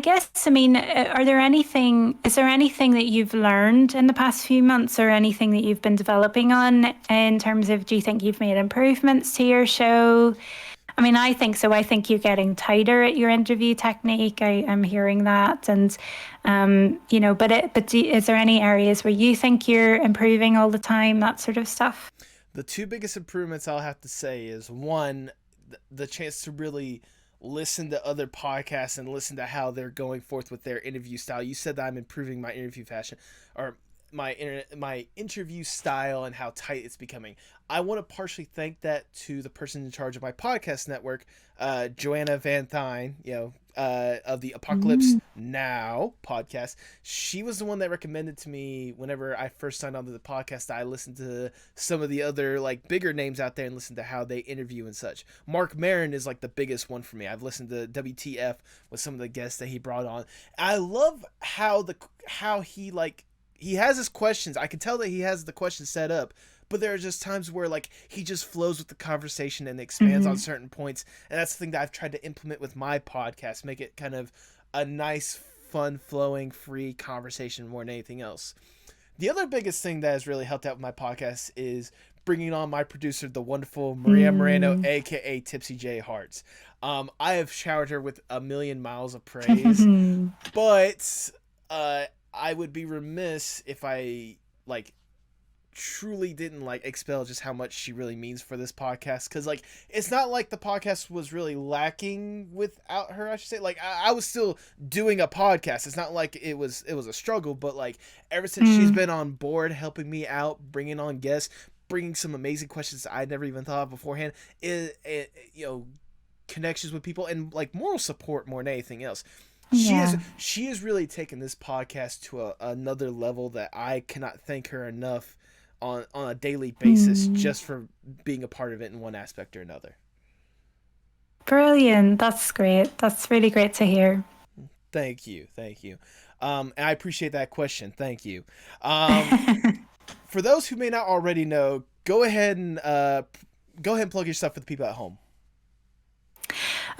guess, is there anything that you've learned in the past few months, or anything that you've been developing on in terms of, do you think you've made improvements to your show? I mean, I think so. I think you're getting tighter at your interview technique. I'm hearing that. And, is there any areas where you think you're improving all the time, that sort of stuff? The two biggest improvements I'll have to say is, one, the chance to really listen to other podcasts and listen to how they're going forth with their interview style. You said that I'm improving my interview fashion, or my interview style, and how tight it's becoming. I want to partially thank that to the person in charge of my podcast network, Joanna Van Thine, of the Apocalypse Now podcast. She was the one that recommended to me whenever I first signed on to the podcast. I listened to some of the other bigger names out there and listened to how they interview and such. Mark Maron is the biggest one for me. I've listened to WTF with some of the guests that he brought on. I love how he has his questions. I can tell that he has the questions set up, but there are just times where he just flows with the conversation and expands on certain points. And that's the thing that I've tried to implement with my podcast, make it kind of a nice, fun, flowing, free conversation more than anything else. The other biggest thing that has really helped out with my podcast is bringing on my producer, the wonderful Maria Moreno, aka Tipsy J Hearts. I have showered her with a million miles of praise, but I would be remiss if I truly didn't expel just how much she really means for this podcast, because it's not like the podcast was really lacking without her, I should say. I was still doing a podcast. It's not like it was a struggle, but ever since she's been on board helping me out, bringing on guests, bringing some amazing questions I'd never even thought of beforehand. Connections with people and like moral support more than anything else. She has really taken this podcast to another level that I cannot thank her enough on a daily basis just for being a part of it in one aspect or another. Brilliant. That's great. That's really great to hear. Thank you. And I appreciate that question. Thank you. For those who may not already know, go ahead and plug your stuff for the people at home.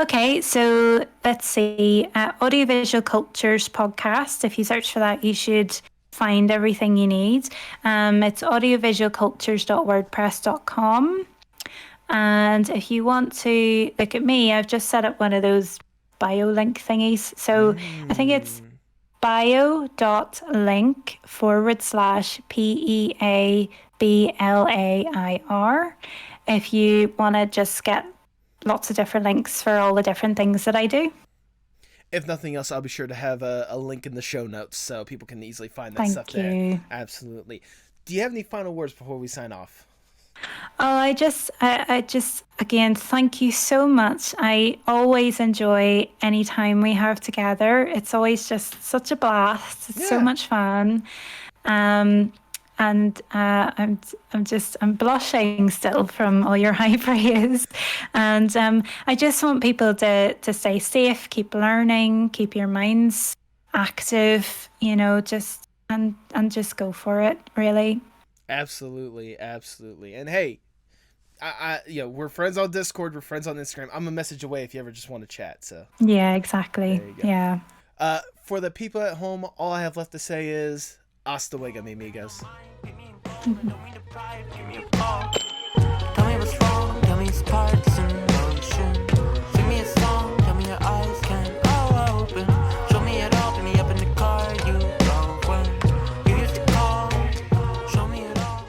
Okay, so let's see. Audiovisual Cultures Podcast. If you search for that, you should find everything you need. It's audiovisualcultures.wordpress.com. And if you want to look at me, I've just set up one of those bio link thingies. So I think it's bio.link/PEABLAIR. If you want to just get lots of different links for all the different things that I do. If nothing else, I'll be sure to have a link in the show notes so people can easily find that Thank stuff you. there. Absolutely. Do you have any final words before we sign off? Oh, I just again, thank you so much. I always enjoy any time we have together. It's always just such a blast. It's so much fun. I'm blushing still from all your high praise. And I just want people to stay safe, keep learning, keep your minds active, just go for it, really. Absolutely. And hey, I we're friends on Discord, we're friends on Instagram. I'm a message away if you ever just want to chat. So yeah, exactly. Yeah. For the people at home, all I have left to say is hasta luego, mi amigos. Tell me what's wrong, tell me sparks in motion. Sing me a song, tell me your eyes can all open. Show me it all, pick me up in the car you drove when you used to call. Show me it all.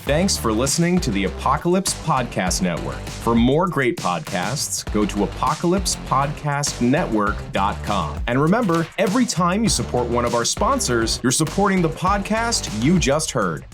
Thanks for listening to the Apocalypse Podcast Network. For more great podcasts, go to apocalypsepodcastnetwork.com. And remember, every time you support one of our sponsors, you're supporting the podcast you just heard.